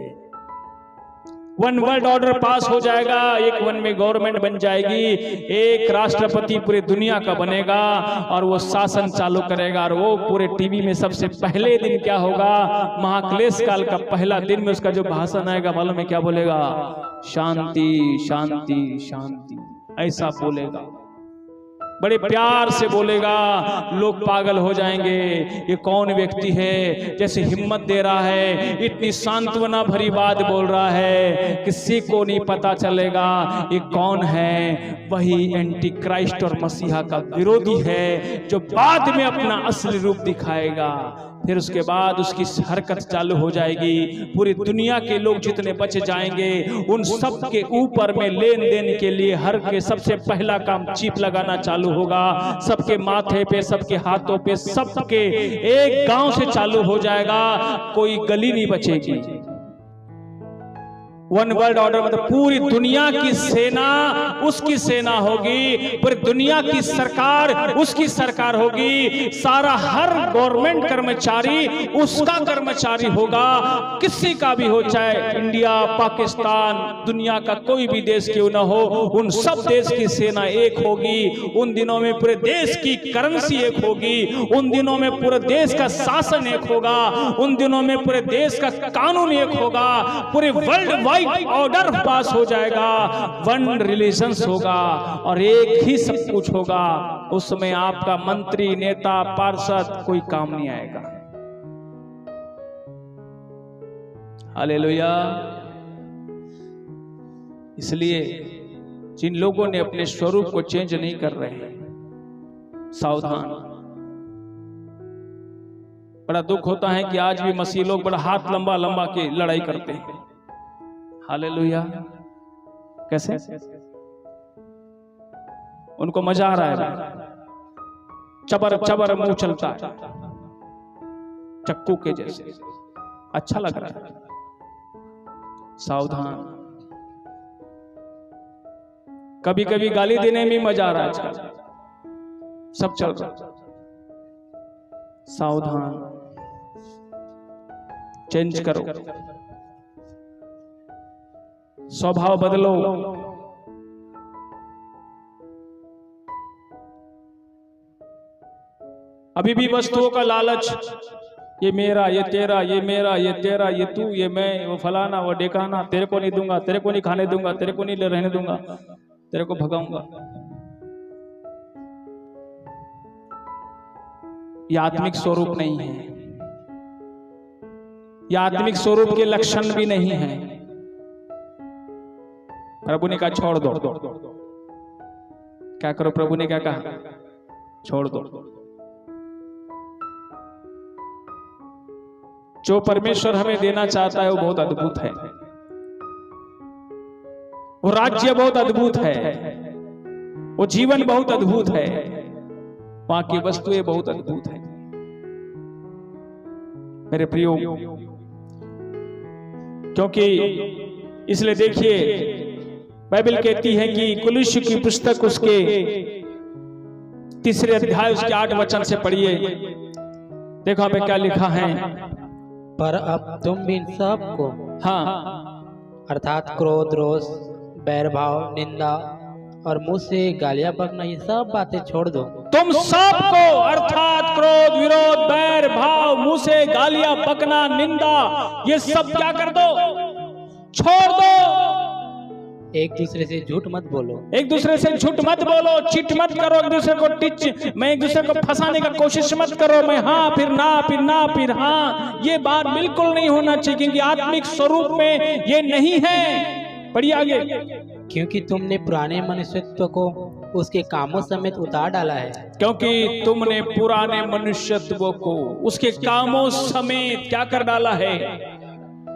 वन वर्ल्ड ऑर्डर पास हो जाएगा, एक वन में गवर्नमेंट बन जाएगी, एक राष्ट्रपति पूरी दुनिया का बनेगा और वो शासन चालू करेगा। और वो पूरे टीवी में सबसे पहले दिन क्या होगा, महाक्लेश काल का पहला दिन में उसका जो भाषण आएगा, मालूम है क्या बोलेगा? शांति शांति शांति, ऐसा बोलेगा, बड़े प्यार से बोलेगा। लोग पागल हो जाएंगे, ये कौन व्यक्ति है, जैसे हिम्मत दे रहा है, इतनी सांत्वना भरी बात बोल रहा है, किसी को नहीं पता चलेगा ये कौन है। वही एंटी क्राइस्ट और मसीहा का विरोधी है, जो बाद में अपना असली रूप दिखाएगा। फिर उसके बाद उसकी हरकत चालू हो जाएगी। पूरी दुनिया के लोग जितने बच जाएंगे, उन सब के ऊपर में लेन देन के लिए हर के सबसे पहला काम चिप लगाना चालू होगा। सबके माथे पे, सबके हाथों पे, सबके एक गांव से चालू हो जाएगा, कोई गली नहीं बचेगी। वन वर्ल्ड ऑर्डर मतलब पूरी दुनिया की सेना उसकी सेना होगी, पूरी दुनिया की सरकार उसकी सरकार होगी, सारा हर गवर्नमेंट कर्मचारी उसका कर्मचारी होगा। किसी का भी हो, चाहे इंडिया, पाकिस्तान, दुनिया का कोई भी देश क्यों ना हो, उन सब देश की सेना एक होगी। उन दिनों में पूरे देश की करेंसी एक होगी, उन दिनों में पूरे देश का शासन एक होगा, उन दिनों में पूरे देश का कानून एक होगा, पूरे वर्ल्ड ऑर्डर पास हो जाएगा, वन रिलीजन्स होगा और एक ही सब कुछ होगा। उसमें आपका मंत्री, नेता, पार्षद कोई काम नहीं आएगा। हालेलुया। इसलिए जिन लोगों ने अपने स्वरूप को चेंज नहीं कर रहे हैं, सावधान। बड़ा दुख होता है कि आज भी मसीह लोग बड़ा हाथ लंबा लंबा के लड़ाई करते हैं। हालेलुया। कैसे? उनको मजा आ रहा है, चबर चबर मुंह चलता है चक्कू के जैसे, अच्छा लग रहा है। सावधान। कभी कभी गाली देने में मजा आ रहा है, आजकल सब चल रहा है। सावधान, चेंज करो, स्वभाव बदलो। अभी भी वस्तुओं का लालच, ये मेरा, ये तेरा, ये मेरा, ये तेरा, ये तू, ये मैं, वो फलाना, वो डेकाना, तेरे को नहीं दूंगा, तेरे को नहीं खाने दूंगा, तेरे को नहीं रहने दूंगा, तेरे को भगाऊंगा। ये आत्मिक स्वरूप नहीं है, ये आत्मिक स्वरूप के लक्षण भी नहीं है। प्रभु ने कहा छोड़ दो। क्या करो? प्रभु ने क्या कहा? छोड़ दो। जो परमेश्वर हमें देना चाहता है वो बहुत अद्भुत है, वो राज्य बहुत अद्भुत है, वो जीवन बहुत अद्भुत है, वहां की वस्तुएं बहुत अद्भुत है। मेरे प्रियो, क्योंकि इसलिए देखिए बाइबल कहती है कि कुलुस्सी की पुस्तक उसके 3 अध्याय उसके 8 वचन से पढ़िए। देखो यहाँ पे क्या लिखा है। पर अब तुम भी इन सब को, हाँ, अर्थात क्रोध, रोष, बैर भाव, निंदा और मुंह से गालियां बकना, ये सब बातें छोड़ दो। तुम सबको अर्थात क्रोध, विरोध, बैर भाव, मुंह से गालियां बकना, निंदा, ये सब क्या कर दो? छोड़ दो। एक दूसरे से झूठ मत बोलो, एक दूसरे से झूठ मत बोलो, चीट मत करो, एक दूसरे को टिच मैं एक दूसरे को फंसाने का कोशिश मत करो, मैं हाँ फिर ना, फिर ना फिर हाँ, ये बात बिल्कुल नहीं होना चाहिए, क्योंकि आत्मिक स्वरूप में ये नहीं है। पढ़िए आगे। क्योंकि तुमने पुराने मनुष्यत्व को उसके कामों समेत उतार डाला है। क्योंकि तुमने पुराने मनुष्यत्व को उसके कामों समेत क्या कर डाला है?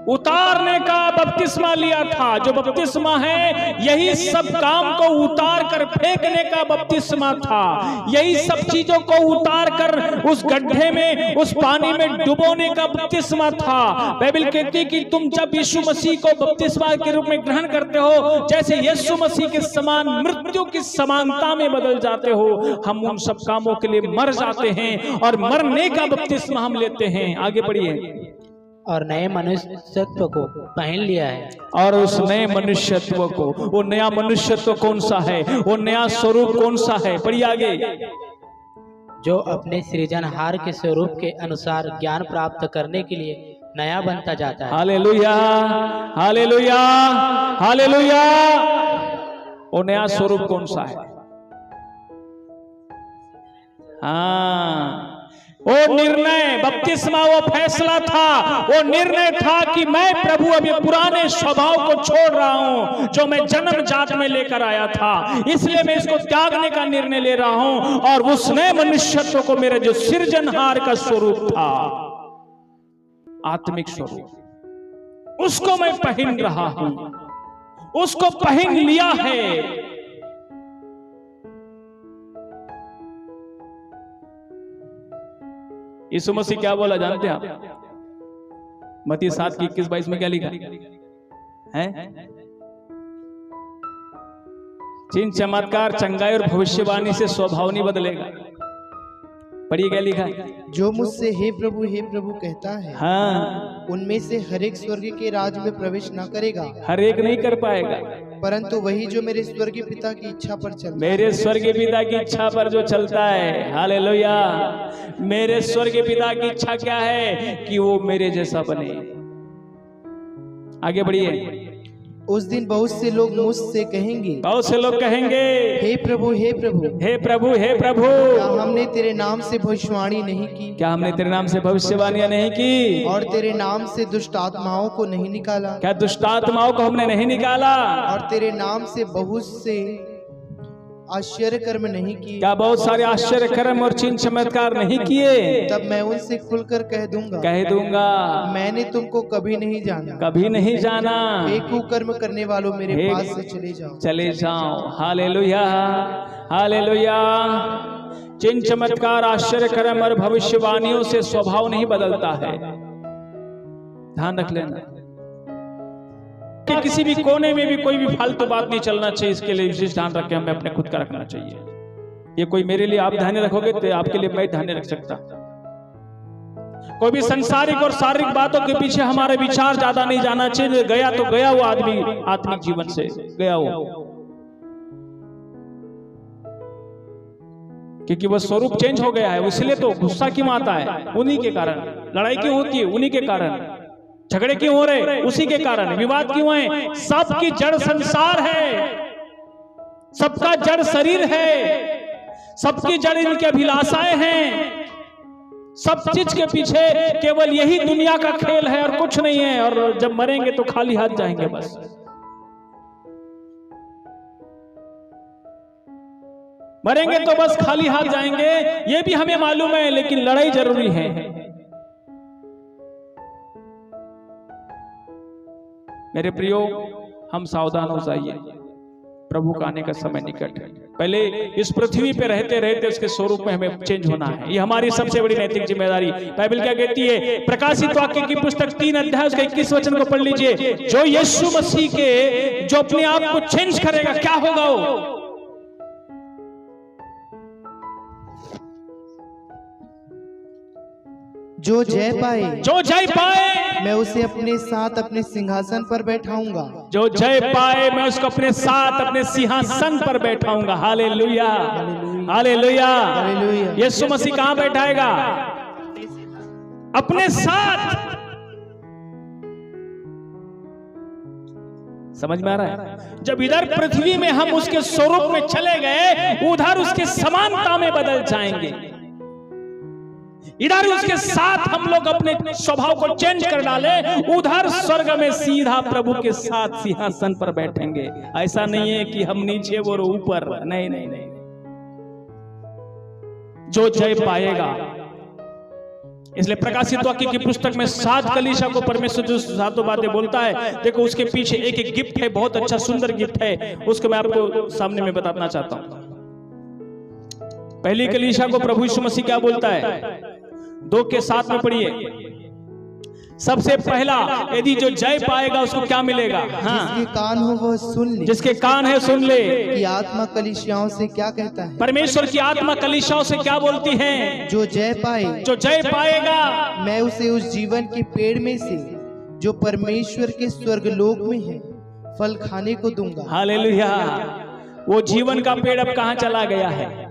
उतारने का बपतिस्मा लिया था। जो बपतिस्मा है यही सब काम को उतार कर फेंकने का बपतिस्मा था। यही सब चीजों को उतार कर उस गड्ढे में, उस पानी में डुबोने का बपतिस्मा था। बाइबल कहती कि तुम जब यीशु मसीह को बपतिस्मा के रूप में ग्रहण करते हो, जैसे यीशु मसीह के समान मृत्यु की समानता में बदल जाते हो, हम उन सब कामों के लिए मर जाते हैं और मरने का बपतिस्मा हम लेते हैं। आगे बढ़िए। और नए मनुष्यत्व को पहन लिया है। और उस नए मनुष्यत्व को, वो नया मनुष्यत्व कौन सा है, वो नया स्वरूप कौन सा है? पढ़िए आगे। जो अपने सृजनहार के स्वरूप के अनुसार ज्ञान प्राप्त करने के लिए नया बनता जाता है। Hallelujah, hallelujah, hallelujah. वो नया स्वरूप कौन सा है? हाँ, वो निर्णय, बपतिस्मा वो फैसला था, वो निर्णय था कि मैं प्रभु अभी पुराने स्वभाव को छोड़ रहा हूं जो मैं जन्म जात में लेकर आया था, इसलिए मैं इसको त्यागने का निर्णय ले रहा हूं और उस नए मनुष्यत्व को, मेरे जो सृजनहार का स्वरूप था, आत्मिक स्वरूप, उसको मैं पहन रहा हूं, उसको पहन लिया है। यीशु मसीह क्या बोला जानते हैं आप? मत्ती 7:21-22 में क्या लिखा है? चिन्ह चमत्कार, चंगाई और भविष्यवाणी से स्वभाव नहीं बदलेगा। पढ़िए क्या लिखा है? जो मुझसे हे प्रभु कहता है, हाँ, उनमें से हर एक स्वर्ग के राज में प्रवेश न करेगा। हर एक नहीं कर पाएगा, परंतु वही जो मेरे स्वर्गीय पिता की इच्छा पर चलता है। मेरे स्वर्गीय पिता की इच्छा पर जो चलता है। हालेलुया। मेरे स्वर्गीय पिता की इच्छा क्या है? कि वो मेरे जैसा बने। आगे बढ़िए। उस दिन बहुत से लोग मुझसे कहेंगे, बहुत से लोग कहेंगे, हे प्रभु, हे प्रभु, हे प्रभु, हे प्रभु, क्या हमने तेरे नाम से भविष्यवाणी नहीं की? क्या हमने तेरे नाम से भविष्यवाणियां नहीं की? और तेरे नाम से दुष्ट आत्माओं को नहीं निकाला? क्या दुष्ट आत्माओं को हमने नहीं निकाला? और तेरे नाम से बहुत से आश्चर्य कर्म नहीं किए? क्या बहुत सारे आश्चर्य कर्म और चिन्ह चमत्कार नहीं किए? तब मैं उनसे खुलकर कह दूंगा, मैंने तुमको कभी नहीं जाना, कभी नहीं जाना। हे कुकर्म करने वालों, मेरे पास से चले जाओ। Hallelujah, hallelujah. चिन्ह चमत्कार, आश्चर्य कर्म और भविष्यवाणियों से स्वभाव नहीं बदलता है। ध्यान रख लेना कि किसी भी कोने में भी कोई भी फालतू बात नहीं चलना चाहिए। इसके लिए विशेष ध्यान रखें, हमें अपने खुद का रखना चाहिए। ये कोई मेरे लिए आप ध्यान रखोगे तो आपके लिए मैं ध्यान रख सकता। कोई भी संसारिक और शारीरिक बातों के पीछे हमारे विचार ज्यादा नहीं जाना चाहिए। गया तो गया वो आदमी आत्मिक जीवन से गया वो, क्योंकि वो स्वरूप चेंज हो गया है। इसलिए तो गुस्सा क्यों आता है? उन्हीं के कारण। लड़ाई क्यों होती है? उन्हीं के कारण। झगड़े क्यों हो रहे? उसी के कारण। विवाद क्यों है? सबकी जड़ संसार है, सबका जड़ शरीर है, सबकी जड़ इनकी अभिलाषाएं हैं। सब चीज के पीछे केवल यही दुनिया का खेल है और कुछ नहीं है। और जब मरेंगे तो खाली हाथ जाएंगे बस। मरेंगे तो बस खाली हाथ जाएंगे, ये भी हमें मालूम है, लेकिन लड़ाई जरूरी है। मेरे प्रियो, हम सावधान हो जाइए, प्रभु का आने का समय निकट है। पहले इस पृथ्वी पे रहते रहते उसके स्वरूप में हमें चेंज होना है। ये हमारी सबसे बड़ी नैतिक जिम्मेदारी। बाइबल क्या कहती है? प्रकाशित वाक्य की पुस्तक 3 अध्याय उसके 21 वचन को पढ़ लीजिए। जो यीशु मसीह के, जो अपने आप को चेंज करेगा, क्या होगा वो? जो जय पाए, जो जय पाए, मैं उसे अपने साथ अपने सिंहासन पर बैठाऊंगा। जो जय पाए, मैं उसको अपने साथ अपने सिंहासन पर बैठाऊंगा। Hallelujah, hallelujah. यीशु मसीह कहां बैठाएगा? अपने साथ। समझ में आ रहा है? जब इधर पृथ्वी में हम उसके स्वरूप में चले गए, उधर उसके समानता में बदल जाएंगे। इधर उसके साथ हम लोग अपने स्वभाव को चेंज कर डाले, उधर स्वर्ग में सीधा प्रभु के साथ सिंहासन पर बैठेंगे। ऐसा नहीं है कि हम नीचे वो ऊपर, नहीं नहीं नहीं। जो जय पाएगा, इसलिए प्रकाशित वाक्य की पुस्तक में 7 कलीसिया को परमेश्वर जो सातों बातें बोलता है, देखो उसके पीछे एक एक गिफ्ट है, बहुत अच्छा सुंदर गिफ्ट है, उसको मैं आपको सामने में बताना चाहता हूं। पहली कलीसिया को प्रभु यीशु मसीह क्या बोलता है, 2:7 में पढ़िए। सबसे पहला, यदि जो जय पाएगा उसको क्या मिलेगा? हाँ, जिसके कान हो वह सुन ले, जिसके कान है सुन ले कि आत्मा कलीसियाओं से क्या कहता है। परमेश्वर की आत्मा कलीसियाओं से क्या बोलती है? जो जय पाए, जो जय पाएगा मैं उसे उस जीवन के पेड़ में से जो परमेश्वर के स्वर्गलोक में है फल खाने को दूंगा। हालेलुया। वो जीवन का पेड़ अब कहाँ चला गया है?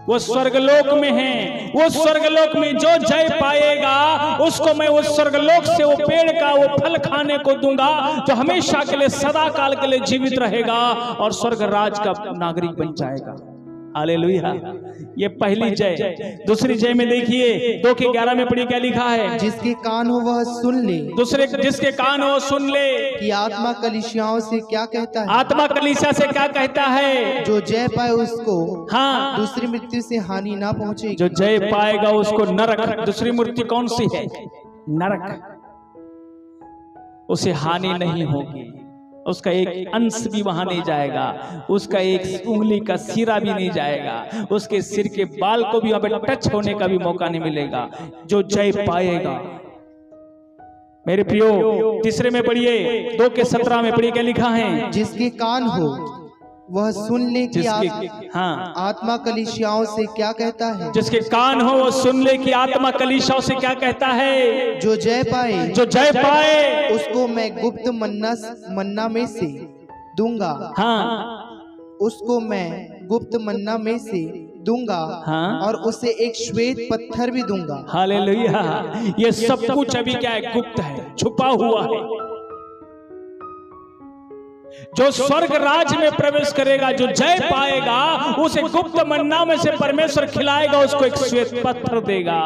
वो स्वर्गलोक में है। वो स्वर्गलोक में जो जय पाएगा उसको मैं उस स्वर्गलोक से वो पेड़ का वो फल खाने को दूंगा, जो हमेशा के लिए सदा काल के लिए जीवित रहेगा और स्वर्ग राज का नागरिक बन जाएगा। हालेलुया। ये पहली जय। दूसरी जय में देखिए 2:11 में पढ़िए क्या लिखा है? जिसके कान हो वह सुन ले, दूसरे जिसके कान हो सुन ले कि आत्मा कलीसियाओं से क्या कहता है। आत्मा कलीसिया से क्या कहता है? जो जय पाए उसको हाँ, दूसरी मृत्यु से हानि ना पहुंचेगी। जो जय पाएगा उसको नरक, दूसरी मृत्यु कौन सी है? नरक, उसे हानि नहीं होगी, उसका एक अंश भी वहां नहीं जाएगा, उसका एक उंगली का सिरा भी नहीं जाएगा, उसके सिर के बाल को भी वहां पे टच होने का भी मौका नहीं मिलेगा, जो जय पाएगा। मेरे प्रियो, तीसरे में पढ़िए 2:17 में पढ़िए क्या लिखा है? जिसके कान हो वह सुन ले कि हाँ, आत्मा कलीसियाओं से क्या कहता है। जिसके कान हो वो सुन ले कि आत्मा कलीसियाओं से क्या कहता है। जो जय पाए, जो जय पाए उसको मैं गुप्त मन्ना में से दूंगा। हाँ, उसको मैं गुप्त मन्ना में से दूंगा। हाँ, और उसे एक श्वेत पत्थर भी दूंगा। हालेलुया। ये सब कुछ अभी क्या है? गुप्त है, छुपा हुआ है। जो स्वर्ग राज में प्रवेश करेगा, जो जय पाएगा, उसे गुप्त मन्ना में से परमेश्वर खिलाएगा, उसको एक श्वेत पत्थर देगा।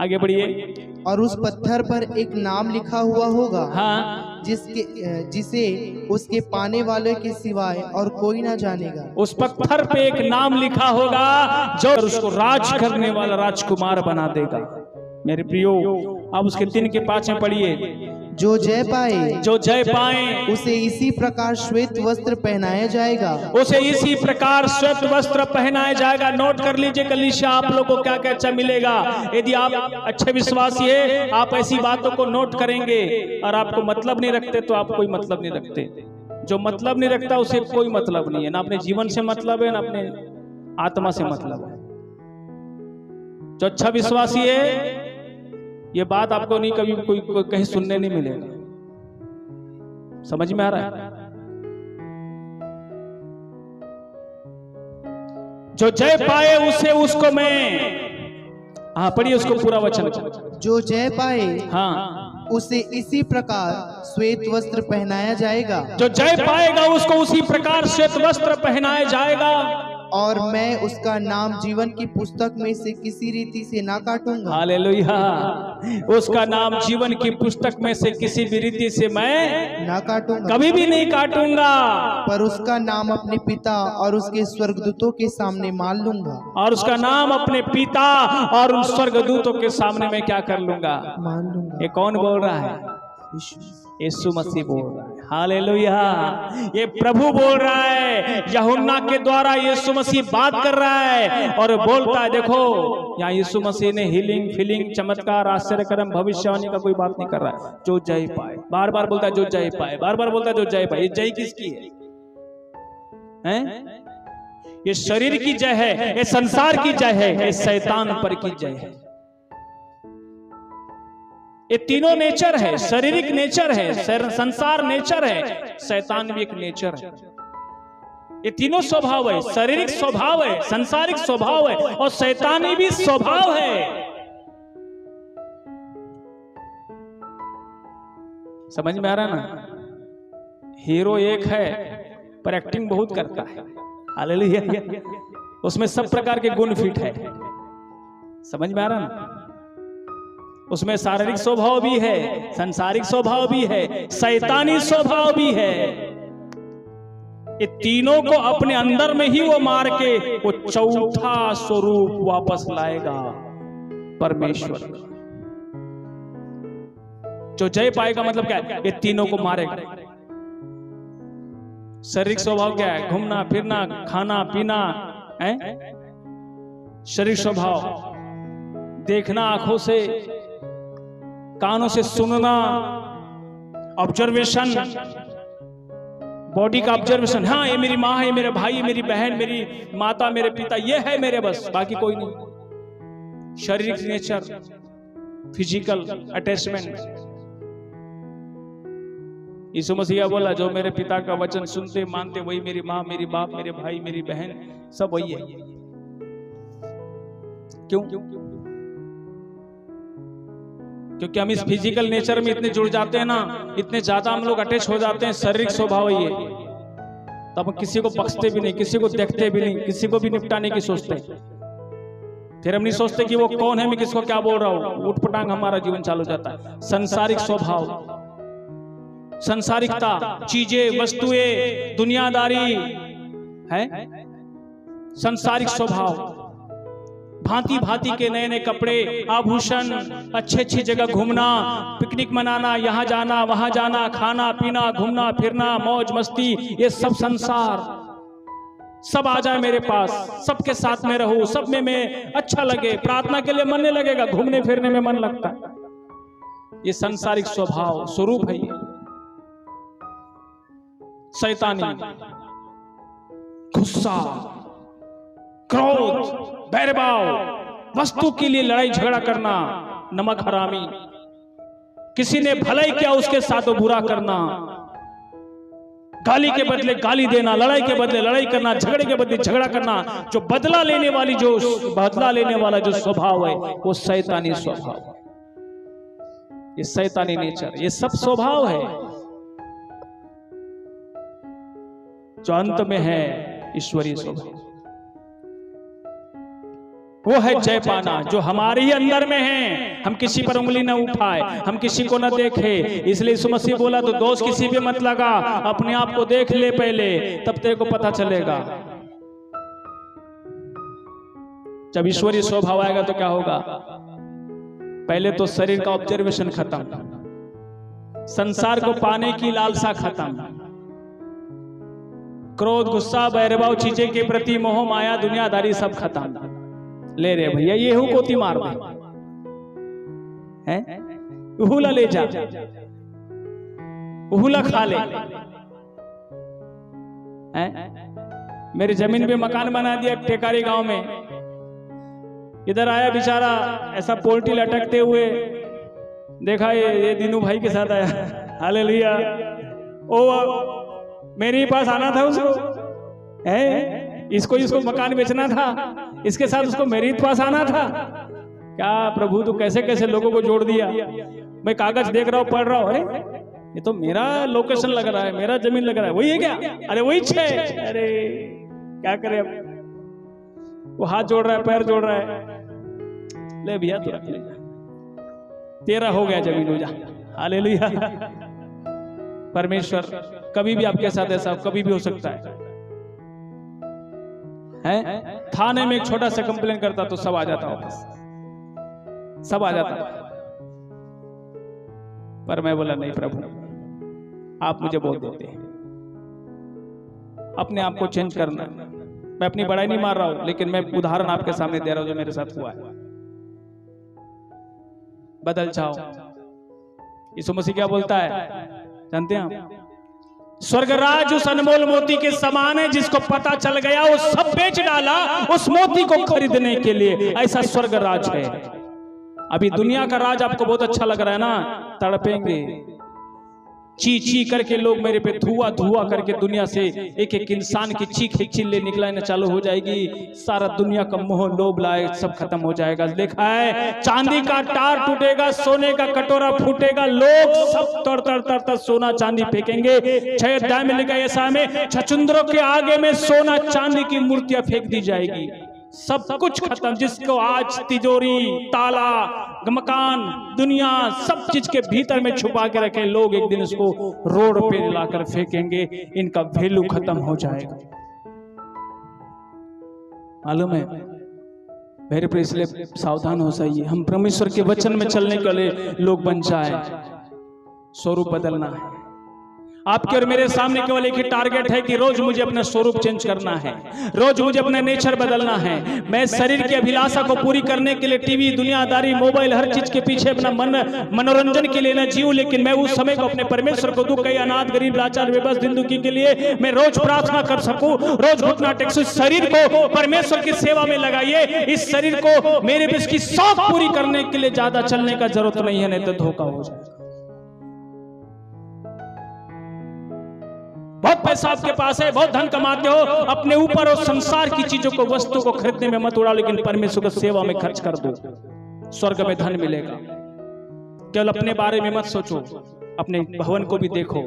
आगे बढ़िए। और उस पत्थर पर एक नाम लिखा हुआ होगा, हाँ, जिसे उसके पाने वाले के सिवाय और कोई ना जानेगा। उस पत्थर पे एक नाम लिखा होगा जो उसको राज करने वाला राजकुमार बना देगा। मेरे प्रियो, अब उसके 3:5 में पढ़िए। जो जय पाए, जो जय पाए उसे इसी प्रकार श्वेत वस्त्र पहनाया जाएगा। उसे इसी प्रकार श्वेत वस्त्र पहनाया जाएगा। नोट कर लीजिए कलीसिया, आप लोगों को क्या क्या अच्छा मिलेगा। यदि आप अच्छे विश्वासी है, आप ऐसी बातों को नोट करेंगे, और आपको मतलब नहीं रखते तो आप कोई मतलब नहीं रखते। जो मतलब नहीं रखता उसे कोई मतलब नहीं है, ना अपने जीवन से मतलब है, ना अपने आत्मा से मतलब है। जो अच्छा विश्वासी है, ये बात आपको नहीं कभी कोई कहीं सुनने नहीं मिलेगा। समझ में आ रहा है? जो जय पाए उसको मैं, हाँ पढ़िए उसको पूरा वचन। जो जय पाए, हाँ, उसे इसी प्रकार श्वेत वस्त्र पहनाया जाएगा। जो जय पाएगा उसको उसी प्रकार श्वेत वस्त्र पहनाया जाएगा। और मैं उसका नाम जीवन की पुस्तक में से किसी रीति से ना काटूंगा। हालेलुया। उसका नाम जीवन की पुस्तक में से किसी भी रीति से मैं ना काटूंगा, कभी भी नहीं काटूंगा। पर उसका नाम अपने पिता और उसके स्वर्गदूतों के सामने मान लूंगा। और उसका नाम अपने पिता और उन स्वर्गदूतों के सामने मैं क्या कर लूंगा? मान लूंगा। ये कौन बोल रहा है? यीशु मसीह बोल रहा है। हालेलुया। ये प्रभु बोल रहा है, यूहन्ना के द्वारा यीशु मसीह बात कर रहा है और बोलता है। देखो यहाँ यीशु मसीह ने हीलिंग, फीलिंग, चमत्कार, आश्चर्य कर्म, भविष्यवाणी का कोई बात नहीं कर रहा है। जो जय पाए, बार बार बोलता है जो जय पाए, बार बार बोलता है जो जय पाए। ये जय किसकी है? ये शरीर की जय है, ये संसार की जय है, ये शैतान पर की जय है। ये तीनों नेचर है, शारीरिक नेचर है, संसार नेचर है, शैतान भी एक नेचर है। ये तीनों स्वभाव है, शारीरिक स्वभाव है, संसारिक स्वभाव है और शैतानी भी स्वभाव है। समझ में आ रहा ना? हीरो एक है पर एक्टिंग बहुत करता है। हालेलुया। उसमें सब प्रकार के गुण फिट है। समझ में आ रहा ना? उसमें शारीरिक स्वभाव भी है, संसारिक स्वभाव भी है, शैतानी स्वभाव भी है। ये तीनों को अपने अंदर में ही वो मार के वो चौथा स्वरूप वापस लाएगा। परमेश्वर। जो जय पाएगा मतलब क्या है? ये तीनों को मारेगा। शारीरिक स्वभाव क्या है? घूमना फिरना, खाना पीना है। शारीरिक स्वभाव देखना आंखों से, कानों से सुनना, ऑब्जर्वेशन, बॉडी का ऑब्जर्वेशन। हाँ, ये मेरी माँ है, मेरे भाई, मेरी बहन, मेरी माता, मेरे पिता, ये है मेरे, बस बाकी कोई नहीं। शारीरिक नेचर, फिजिकल अटैचमेंट। यीशु मसीह बोला, जो मेरे पिता का वचन सुनते मानते वही मेरी माँ, मेरी बाप, मेरे भाई, मेरी बहन, सब वही है। क्यों? क्योंकि हम इस फिजिकल नेचर में इतने जुड़ जाते हैं ना, इतने ज्यादा हम लोग अटैच हो जाते हैं। शारीरिक स्वभाव ही है, तब हम किसी को बख्शते भी नहीं, किसी को देखते भी नहीं, किसी को भी निपटाने की सोचते हैं। फिर हम नहीं सोचते कि वो कौन है, मैं किसको क्या बोल रहा हूं। उठपटांग हमारा जीवन चालू जाता है। संसारिक स्वभाव, संसारिकता, चीजें, वस्तुएं, दुनियादारी है। संसारिक स्वभाव, भांति भांति के नए नए कपड़े, आभूषण, अच्छी अच्छी जगह घूमना, पिकनिक मनाना, यहाँ जाना वहां जाना, खाना पीना, घूमना फिरना, मौज मस्ती, ये सब संसार। सब आ जाए मेरे पास, सबके साथ में रहूं, सब में मैं अच्छा लगे, प्रार्थना के लिए मन नहीं लगेगा, घूमने फिरने में मन लगता है। ये संसारिक स्वभाव स्वरूप है। ये शैतानी, गुस्सा, क्रोध, बैरभाव, वस्तु के लिए लड़ाई झगड़ा करना, नमक हरामी, किसी ने भलाई किया उसके साथ वो बुरा करना, गाली के बदले गाली देना, लड़ाई के बदले लड़ाई करना, झगड़े के बदले झगड़ा करना। जो बदला लेने वाली, जो बदला लेने वाला जो स्वभाव है, वो शैतानी स्वभाव, ये शैतानी नेचर, ये सब स्वभाव है जो अंत में है ईश्वरीय स्वभाव। वो है जय पाना, जो हमारे ही अंदर में है। हम किसी पर उंगली न उठाए, हम किसी को न देखे। इसलिए यीशु मसीह बोला, तो दोष किसी पे मत लगा, अपने आप को देख ले पहले, तब तेरे को पता चलेगा। जब ईश्वरीय स्वभाव आएगा तो क्या होगा? पहले तो शरीर का ऑब्जर्वेशन खत्म, संसार को पाने की लालसा खत्म, क्रोध, गुस्सा, बैरभाव, चीजें के प्रति मोह, माया, दुनियादारी सब खत्म। ले रे भैया, ये हूं कोती मार दे, हैं? उहुला ले जा, उहुला खा ले, हैं? मेरी जमीन पे मकान बना दिया टेकारी गांव में। इधर आया बेचारा, ऐसा पोल्ट्री लटकते हुए देखा, ये दीनू भाई के साथ आया। हालेलुया। ओ मेरे ही पास आना था उसको, है? इसको मकान बेचना था, इसके साथ उसको मेरे ही पास आना था। क्या प्रभु, तो कैसे कैसे लोगों को जोड़ दिया। मैं कागज देख रहा हूँ, पढ़ रहा हूँ, अरे ये तो मेरा लोकेशन लग रहा है, मेरा जमीन लग रहा है। वही है क्या? अरे वही है। अरे क्या करे अब? वो हाथ जोड़ रहा है, पैर जोड़ रहा है। ले भैया, तू रख ले, तेरा हो गया जमीन, हो जा। हालेलुया। परमेश्वर कभी भी आपके साथ ऐसा कभी भी हो सकता है। थाने में एक छोटा सा कंप्लेन करता तो सब आ जाता वापस, सब आ जाता। पर मैं बोला, नहीं प्रभु, आप मुझे बोल देते हैं, अपने आप को चेंज करना। मैं अपनी बड़ाई नहीं मार रहा हूं, लेकिन मैं उदाहरण आपके सामने दे रहा हूं जो मेरे साथ हुआ है। बदल जाओ। यीशु मसीह क्या बोलता है जानते हैं आप? स्वर्गराज उस अनमोल मोती के समान है, जिसको पता चल गया वो सब बेच डाला उस मोती को खरीदने के लिए। ऐसा स्वर्गराज है। अभी दुनिया का राज आपको बहुत अच्छा लग रहा है ना, तड़पेंगे, ची ची करके लोग मेरे पे धुआं धुआं करके दुनिया से एक एक इंसान की चीख चिल्ले निकलना चालू हो जाएगी। सारा दुनिया का मोह लोभ लायक सब खत्म हो जाएगा। देखा है, चांदी का टार टूटेगा, सोने का कटोरा फूटेगा, लोग सब तर तर तर तर सोना चांदी फेंकेंगे। 6 अध्याय में लिखा है, ऐसा में छछुंदरों के आगे में सोना चांदी की मूर्तियां फेंक दी जाएगी। सब कुछ खत्म। जिसको आज तिजोरी, ताला, मकान, दुनिया सब चीज के भीतर में छुपा के रखे, लोग एक दिन उसको रोड पे लाकर फेंकेंगे। इनका वैल्यू खत्म हो जाएगा। मालूम है, मेरे प्रिय, इसलिए सावधान हो जाइए। हम परमेश्वर के वचन में चलने के लिए लोग बन जाए। स्वरूप बदलना है। आपके और मेरे सामने केवल एक ही टारगेट है कि रोज मुझे अपना स्वरूप चेंज करना है, रोज मुझे अपना नेचर बदलना है। मैं शरीर की अभिलाषा को पूरी करने के लिए टीवी, दुनियादारी, मोबाइल, हर चीज के पीछे अपना मनोरंजन के लिए न जीऊं, लेकिन मैं उस समय को अपने परमेश्वर को दुख, अनाथ, गरीब, लाचार, बेबस, दिन दुखी के लिए मैं रोज प्रार्थना कर सकूं, रोज घुटना टेक। इस शरीर को परमेश्वर की सेवा में लगाइए। इस शरीर को मेरे विश्व की शौक पूरी करने के लिए ज्यादा चलने का जरूरत नहीं है, नहीं तो धोखा हो जाएगा। बहुत पैसा आपके पास है, बहुत धन कमाते हो, अपने ऊपर और संसार की चीजों को, वस्तु को खरीदने में मत उड़ाओ, लेकिन परमेश्वर की सेवा में खर्च कर दो। स्वर्ग में धन मिलेगा। केवल अपने बारे में मत सोचो, अपने भवन को भी देखो।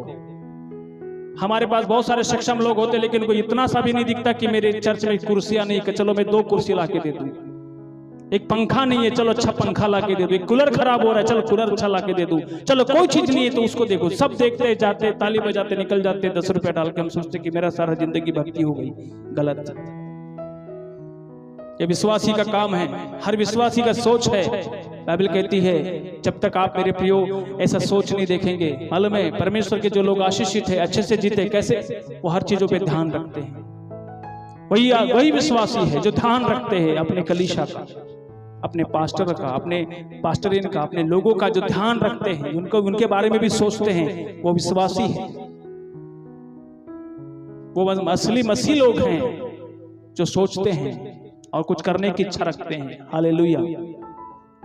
हमारे पास बहुत सारे सक्षम लोग होते, लेकिन कोई इतना सा भी नहीं दिखता कि मेरे चर्च में कुर्सियां नहीं, कि चलो मैं 2 कुर्सी ला के दे दूं। एक पंखा नहीं है, चलो अच्छा पंखा ला के दे दूं। एक कूलर खराब हो रहा है, चलो कूलर अच्छा ला के दे दूं। चलो कोई चीज नहीं है तो उसको देखो। सब देखते जाते, ताली बजाते निकल जाते, 10 रुपया डाल के हम सोचते कि मेरा सारा जिंदगी भक्ति हो गई। गलत। ये विश्वासी का काम है, हर विश्वासी का सोच है। बाइबल कहती है जब तक आप मेरे प्रियो ऐसा सोच नहीं देखेंगे। मालूम है परमेश्वर के जो लोग आशीषित है, अच्छे से जीते, कैसे? वो हर चीजों पे ध्यान रखते हैं। वही विश्वासी है जो ध्यान रखते हैं अपने कलीसिया का, अपने पास्टर का, अपने पास्टरिन का, अपने लोगों का जो ध्यान रखते हैं, उनको उनके बारे में भी सोचते हैं। वो विश्वासी है। वो असली मसीह लोग हैं जो सोचते हैं और कुछ करने की इच्छा रखते हैं। हालेलुया।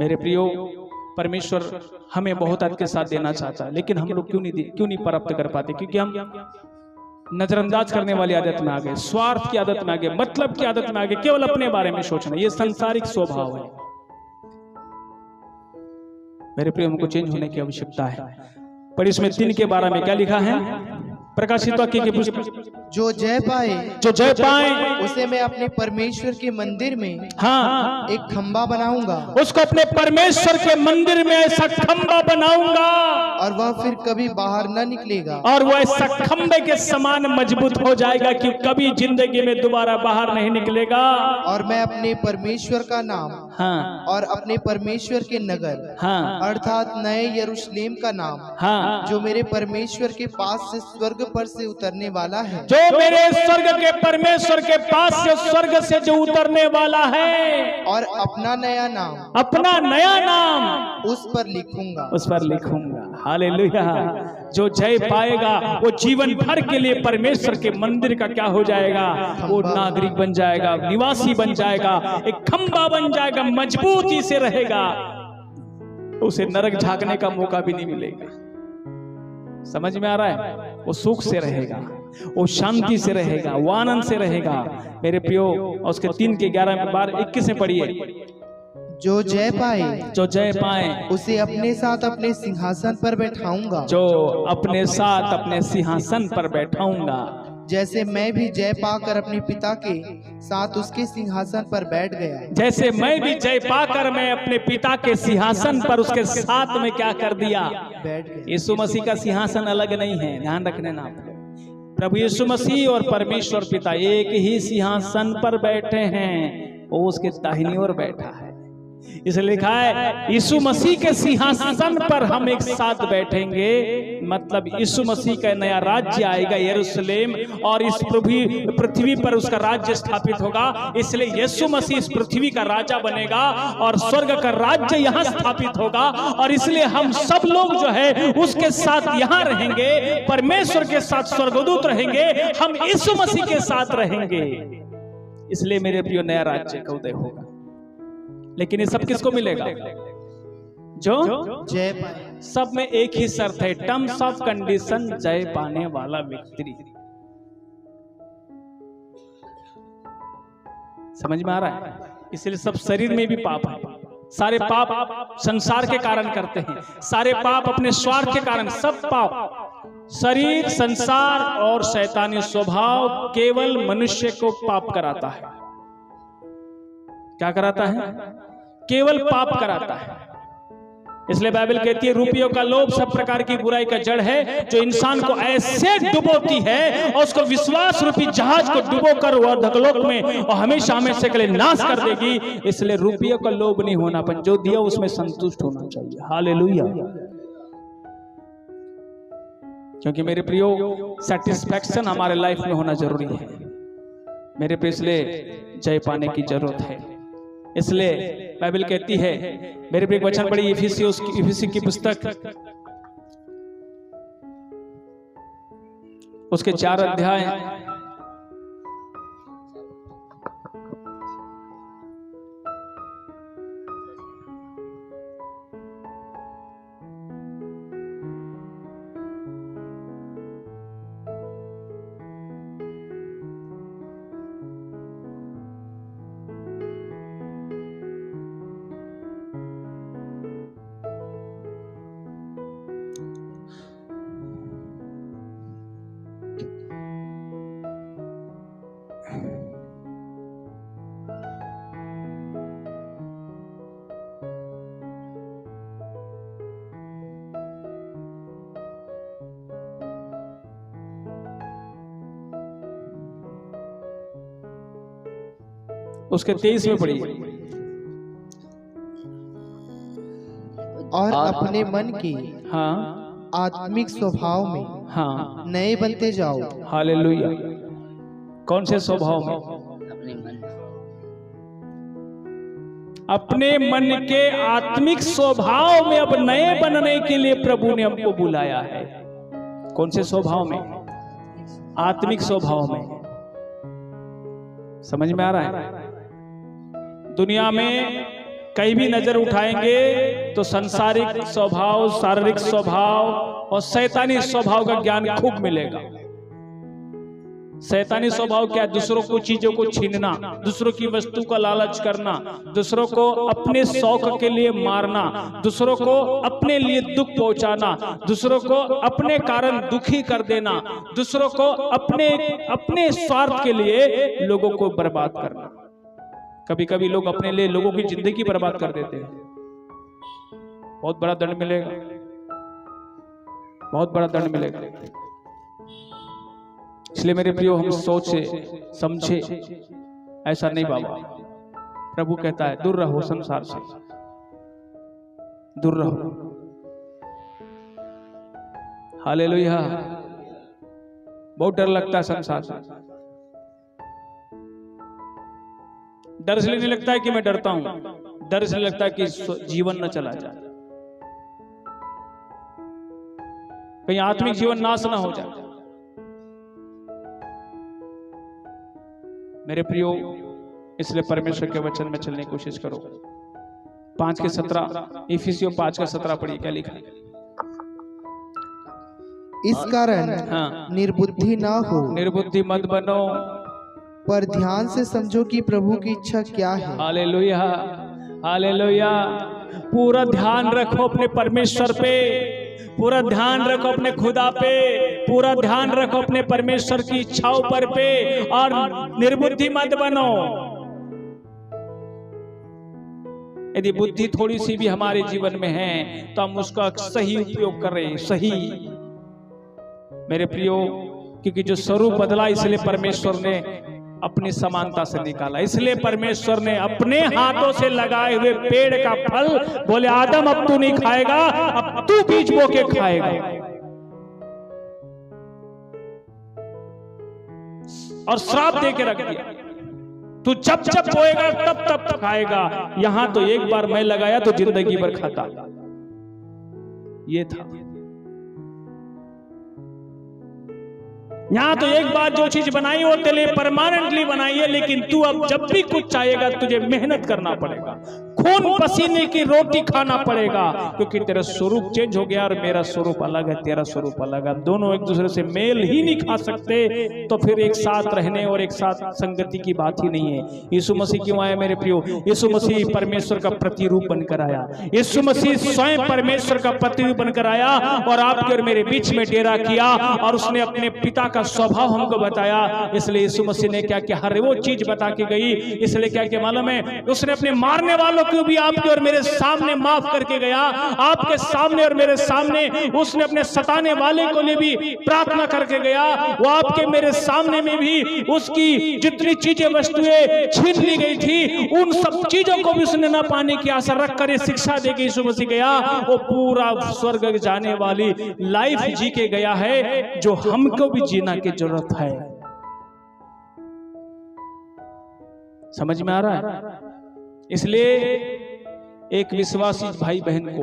मेरे प्रियो, परमेश्वर हमें बहुत हद के साथ देना चाहता है, लेकिन हम लोग क्यों नहीं प्राप्त कर पाते? क्योंकि हम नजरअंदाज करने वाली आदत में आ गए, स्वार्थ की आदत में आ गए, मतलब की आदत में आ गए, केवल अपने बारे में सोचना। ये सांसारिक स्वभाव है। मेरे प्रिय, हमको चेंज होने की आवश्यकता है। पर इसमें 3 के 12 में क्या लिखा है? प्रकाशित वाक्य की पुस्तक, जो जय पाए उसे मैं अपने परमेश्वर के मंदिर में एक खंबा बनाऊंगा। उसको अपने परमेश्वर के मंदिर में ऐसा खंबा बनाऊंगा, और वह फिर कभी बाहर न निकलेगा। और वह ऐसा खंबे के समान मजबूत हो जाएगा कि कभी जिंदगी में दोबारा बाहर नहीं निकलेगा। और मैं अपने परमेश्वर का नाम और अपने परमेश्वर के नगर अर्थात नए यरूशलेम का नाम जो मेरे परमेश्वर के पास से स्वर्ग पर से उतरने वाला है, जो मेरे स्वर्ग के परमेश्वर के पास से स्वर्ग से जो उतरने वाला है, और अपना नया नाम उस पर लिखूंगा। हालेलुया। जो जय पाएगा वो जीवन भर के लिए परमेश्वर के मंदिर का क्या हो जाएगा? वो नागरिक बन जाएगा, निवासी बन जाएगा, एक खंबा बन जाएगा, मजबूती से रहेगा। उसे नरक झांकने का मौका भी नहीं मिलेगा। समझ में आ रहा है? वो सुख से रहेगा, वो शांति से रहेगा, वो आनंद से रहेगा। मेरे प्रियो, और उसके 3 के 11 में बार 21 में पढ़िए। जो जय पाए उसे अपने साथ अपने सिंहासन पर बैठाऊंगा। जो अपने साथ अपने सिंहासन पर बैठाऊंगा, जैसे मैं भी जय पाकर अपने पिता के साथ उसके सिंहासन पर बैठ गया। जैसे मैं भी जय पाकर मैं अपने पिता के सिंहासन पर उसके साथ में क्या कर दिया? बैठ गया। यीशु मसीह का सिंहासन अलग नहीं है, ध्यान रखने ना। प्रभु यीशु मसीह और परमेश्वर पिता एक ही सिंहासन पर बैठे हैं। वो उसके दाहिनी ओर बैठा है। इसलिए लिखा है यीशु मसीह के सिंहासन पर हम एक साथ बैठेंगे। मतलब यीशु मसीह का नया राज्य आएगा यरूशलेम, और इस पृथ्वी पर उसका राज्य स्थापित होगा। इसलिए यीशु मसीह इस पृथ्वी का राजा बनेगा और स्वर्ग का राज्य यहाँ स्थापित होगा। और इसलिए हम सब लोग जो है उसके साथ यहाँ रहेंगे, परमेश्वर के साथ स्वर्गदूत रहेंगे, हम यीशु मसीह के साथ रहेंगे। इसलिए मेरे प्रिय, नया राज्य का उदय होगा। लेकिन ये सब किसको मिलेगा? जो जय पाए। सब में एक ही शर्त है, टर्म्स ऑफ कंडीशन, जय पाने वाला व्यक्ति। समझ में आ रहा है? इसलिए सब शरीर में भी पाप है। सारे पाप संसार के कारण करते हैं, सारे पाप अपने स्वार्थ के कारण। सब पाप, शरीर, संसार और शैतानी स्वभाव केवल मनुष्य को पाप कराता है। क्या कराता है? केवल पाप कराता है। इसलिए बाइबल कहती है रुपयों का लोभ सब प्रकार की बुराई का जड़ है, जो इंसान को ऐसे डुबोती है और उसको विश्वास रूपी जहाज को डुबोकर वह धकलोक में और हमेशा हमेशा के लिए नाश कर देगी। इसलिए रुपयों का लोभ नहीं होना, पर जो दिया उसमें संतुष्ट होना चाहिए। हालेलुया। क्योंकि मेरे प्रियो सेटिस्फैक्शन हमारे लाइफ में होना जरूरी है मेरे प्रिय, इसलिए जय पाने की जरूरत है। इसलिए बाइबल कहती है मेरे प्रिय वचन पढ़ी इफिसी की पुस्तक उसके 4 अध्याय उसके 23 में पढ़ी। और अपने मन की हाँ आत्मिक स्वभाव में हाँ नए बनते जाओ। हालेलुया। कौन से स्वभाव में? अपने मन के आत्मिक स्वभाव में अब नए बनने के लिए प्रभु ने हमको बुलाया है। कौन से स्वभाव में? आत्मिक स्वभाव में। समझ में आ रहा है? दुनिया में कहीं भी नजर उठाएंगे तो संसारिक स्वभाव, शारीरिक स्वभाव और शैतानी स्वभाव का ज्ञान खूब मिलेगा। शैतानी स्वभाव क्या? दूसरों को चीजों को छीनना, दूसरों की वस्तु का लालच करना, दूसरों को अपने शौक के लिए मारना, दूसरों को अपने लिए दुख पहुंचाना, दूसरों को अपने कारण दुखी कर देना, दूसरों को अपने स्वार्थ के लिए लोगों को बर्बाद करना। कभी कभी लोग अपने लिए लोगों की जिंदगी बर्बाद कर देते हैं। बहुत बड़ा दंड मिलेगा, बहुत बड़ा दंड मिलेगा। इसलिए मेरे प्रियो हम सोचे समझे ऐसा नहीं बाबा। प्रभु कहता है दूर रहो संसार से, दूर रहो। हालेलुया। बहुत डर लगता है संसार से। डर इसलिए नहीं लगता है कि मैं डरता हूं, डर इसलिए लगता है कि जीवन न चला जाए, कहीं आत्मिक जीवन नाश ना हो जाए। मेरे प्रियो इसलिए परमेश्वर के वचन में चलने की कोशिश करो। 5:17 इफिसियों 5:17 पढ़िए, क्या लिखा है? इस कारण निर्बुद्धि ना हो, निर्बुद्धि मत बनो, पर ध्यान से समझो कि प्रभु की इच्छा क्या है। Hallelujah, hallelujah. पूरा ध्यान रखो अपने परमेश्वर पे, पूरा ध्यान रखो अपने खुदा पे, पूरा ध्यान रखो अपने परमेश्वर की इच्छाओं पर पे, और निर्बुद्धि मत बनो। यदि बुद्धि थोड़ी सी भी हमारे जीवन में है तो हम उसका सही उपयोग करें। सही मेरे प्रियो, क्योंकि जो स्वरूप बदला इसलिए परमेश्वर ने अपनी समानता से निकाला। इसलिए परमेश्वर ने अपने हाथों से लगाए हुए पेड़ का फल बोले आदम अब तू नहीं खाएगा, अब तू बीज बो के खाएगा, और श्राप दे के रख दिया, तू जब जब बोएगा तब तब खाएगा। यहां तो एक बार मैं लगाया तो जिंदगी भर खाता। ये था। यहाँ तो एक बार जो चीज बनाई हो तेरे लिए परमानेंटली बनाई है, लेकिन तू अब जब भी कुछ चाहेगा तुझे मेहनत करना पड़ेगा, खून पसीने की रोटी खाना पड़ेगा, क्योंकि तेरा स्वरूप चेंज हो गया और मेरा स्वरूप अलग है, तेरा स्वरूप अलग है। दोनों एक दूसरे से मेल ही नहीं खा सकते, तो फिर एक साथ रहने और एक साथ संगति की बात ही नहीं है। यीशु मसीह क्यों आया मेरे प्रियो? यीशु मसीह परमेश्वर का प्रतिरूप बनकर आया। यीशु मसीह स्वयं परमेश्वर का प्रतिरूप बनकर आया और आपके और मेरे बीच में डेरा किया, और उसने अपने पिता का स्वभाव हमको बताया। इसलिए यीशु मसीह ने क्या किया? हर वो चीज बता के गई। इसलिए क्या किया मालूम है? उसने अपने मारने वालों की को भी आपके और मेरे सामने माफ करके गया, आपके सामने और मेरे सामने उसने अपने सताने वाले को लिए भी प्रार्थना करके गया। वो आपके मेरे सामने में भी उसकी जितनी चीजें वस्तुएं छीन ली गई थी, उन सब चीजों को भी उसने ना पाने की आशा रखकर ये शिक्षा देके यीशु मसीह गया। वो पूरा स्वर्ग जाने वाली लाइफ जी के गया है जो हमको भी जीना की जरूरत है। समझ में आ रहा है? इसलिए एक विश्वासी भाई बहन को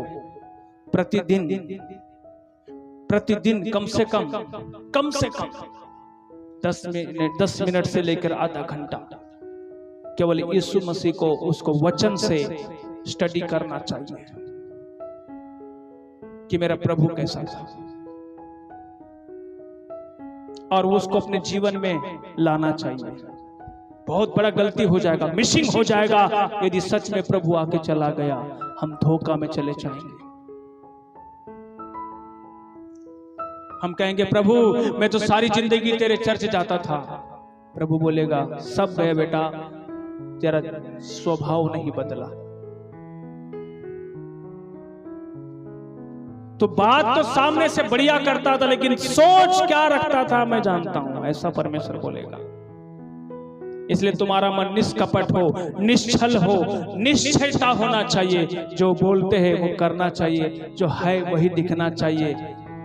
प्रतिदिन कम से कम 10 मिनट से लेकर आधा घंटा केवल यीशु मसीह को उसको वचन से स्टडी करना चाहिए कि मेरा प्रभु कैसा था, और उसको अपने जीवन में लाना चाहिए। बहुत बड़ा गलती हो जाएगा, मिसिंग हो जाएगा यदि सच में प्रभु आके चला गया, हम धोखा में चले जाएंगे। हम कहेंगे प्रभु मैं तो सारी जिंदगी तेरे चर्च जाता था। प्रभु बोलेगा सब गए बेटा, तेरा स्वभाव नहीं बदला। तो बात तो सामने से बढ़िया करता था, लेकिन सोच क्या रखता था मैं जानता हूं, ऐसा परमेश्वर बोलेगा। इसलिए तुम्हारा मन निष्कपट हो, निश्चल हो, निश्चयता होना चाहिए। जो बोलते हैं वो करना चाहिए, जो है वही दिखना चाहिए।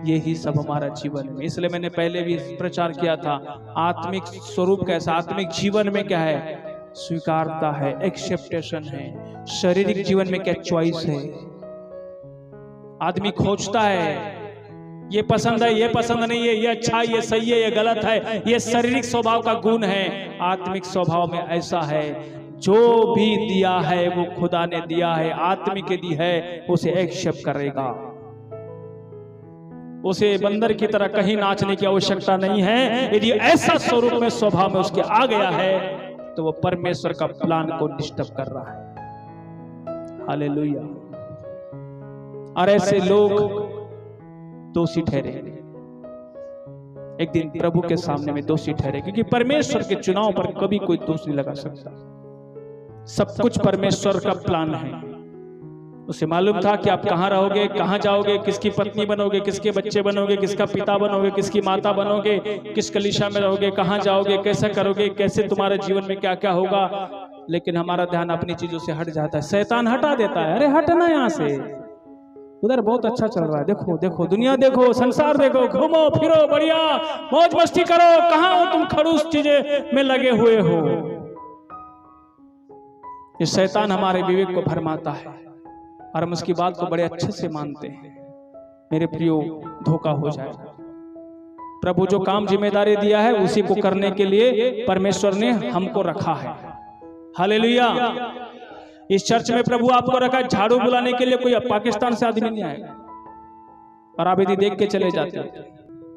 यही सब हमारा जीवन में। इसलिए मैंने पहले भी प्रचार किया था, आत्मिक स्वरूप कैसा, आत्मिक जीवन में क्या है, स्वीकारता है, एक्सेप्टेशन है। शारीरिक जीवन में क्या चॉइस है। आदमी खोजता है, ये पसंद है, ये पसंद नहीं है, ये अच्छा है, ये सही है, ये गलत है। ये शारीरिक स्वभाव का गुण है। आत्मिक स्वभाव में ऐसा है, जो भी दिया है वो खुदा ने दिया है, आत्मिक यदि है उसे एक्सेप्ट करेगा। उसे बंदर की तरह कहीं नाचने की आवश्यकता नहीं है। यदि ऐसा स्वरूप में स्वभाव में उसके आ गया है तो वो परमेश्वर का प्लान को डिस्टर्ब कर रहा है। हालेलुया। और ऐसे लोग दोषी ठहरे, एक दिन प्रभु के सामने में दोषी ठहरे, क्योंकि परमेश्वर के चुनाव पर कभी कोई दोष नहीं लगा सकता। सब कुछ परमेश्वर का प्लान है। उसे मालूम था कि आप कहां रहोगे, कहां जाओगे, किसकी पत्नी बनोगे, किसके बच्चे बनोगे, किसका पिता बनोगे, किसकी माता बनोगे, किस कलीसिया में रहोगे, कहां जाओगे, कैसे करोगे, कैसे तुम्हारे जीवन में क्या क्या होगा। लेकिन हमारा ध्यान अपनी चीजों से हट जाता है, शैतान हटा देता है। अरे हटना यहाँ से, उधर बहुत अच्छा चल रहा है, देखो देखो दुनिया देखो, संसार देखो, घूमो फिरो, बढ़िया मौज मस्ती करो। कहां हो तुम, खड़ूस चीजें में लगे हुए हो। ये शैतान हमारे विवेक को भरमाता है और हम उसकी बात को बड़े अच्छे से मानते हैं। मेरे प्रियो, धोखा हो जाएगा। प्रभु जो काम जिम्मेदारी दिया है उसी को करने के लिए परमेश्वर ने हमको रखा है। हालेलुया। इस चर्च में प्रभु आपको रखा है, झाड़ू बुलाने के लिए कोई पाकिस्तान से आदमी नहीं आएगा। और आप यदि देख के चले जाते हो,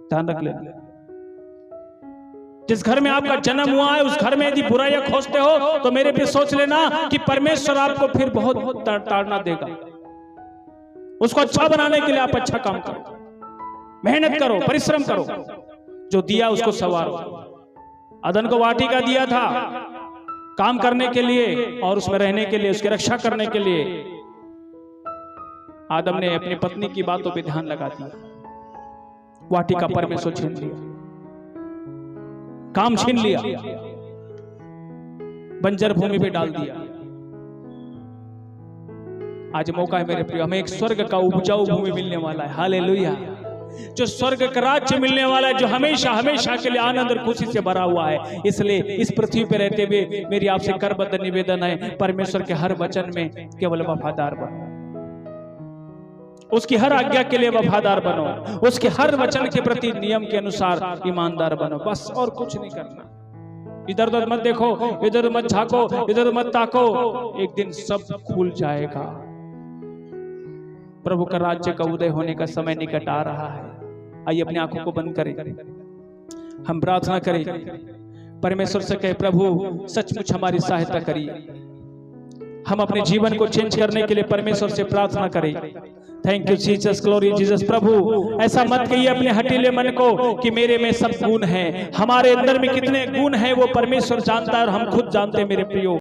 ध्यान रख लेना, जिस घर में आपका जन्म हुआ है उस घर में यदि बुराइयां खोजते हो तो मेरे पे सोच लेना कि परमेश्वर आपको फिर बहुत ताड़ना देगा। उसको अच्छा बनाने के लिए आप अच्छा काम करो, मेहनत करो, परिश्रम करो, जो दिया उसको संवारो। आदम को वाटिका दिया था काम करने के लिए और उसमें रहने के लिए, उसकी रक्षा करने के लिए। आदम ने अपनी पत्नी की बातों पे ध्यान लगा दिया, वाटिका परमेश्वर छीन लिया, काम छीन लिया, बंजर भूमि पे डाल दिया। आज मौका है मेरे प्रिय, हमें एक स्वर्ग का उपजाऊ भूमि मिलने वाला है। हालेलुया। जो स्वर्ग का राज्य मिलने वाला है, जो हमेशा हमेशा के लिए आनंद और खुशी से भरा हुआ है। इसलिए इस पृथ्वी पे रहते हुए मेरी आपसे करबद्ध निवेदन है, परमेश्वर के हर वचन में केवल वफादार बनो, उसकी हर आज्ञा के लिए वफादार बनो, उसके हर वचन के प्रति नियम के अनुसार ईमानदार बनो, बस और कुछ नहीं करना। इधर उधर मत देखो, इधर मत झांको, इधर मत ताको, एक दिन सब खुल जाएगा। प्रभु का राज्य का उदय होने का समय निकट आ रहा है। आइए अपनी आंखों को बंद करें, हम प्रार्थना करें, परमेश्वर से कहे प्रभु सचमुच हमारी सहायता करिए। हम अपने जीवन को चेंज करने के लिए परमेश्वर से प्रार्थना करें। Thank you Jesus, glory Jesus. प्रभु ऐसा मत कहिए अपने हठीले मन को कि मेरे में सब गुण हैं। हमारे अंदर में कितने गुण हैं वो परमेश्वर जानता है और हम खुद जानते हैं मेरे प्रियो।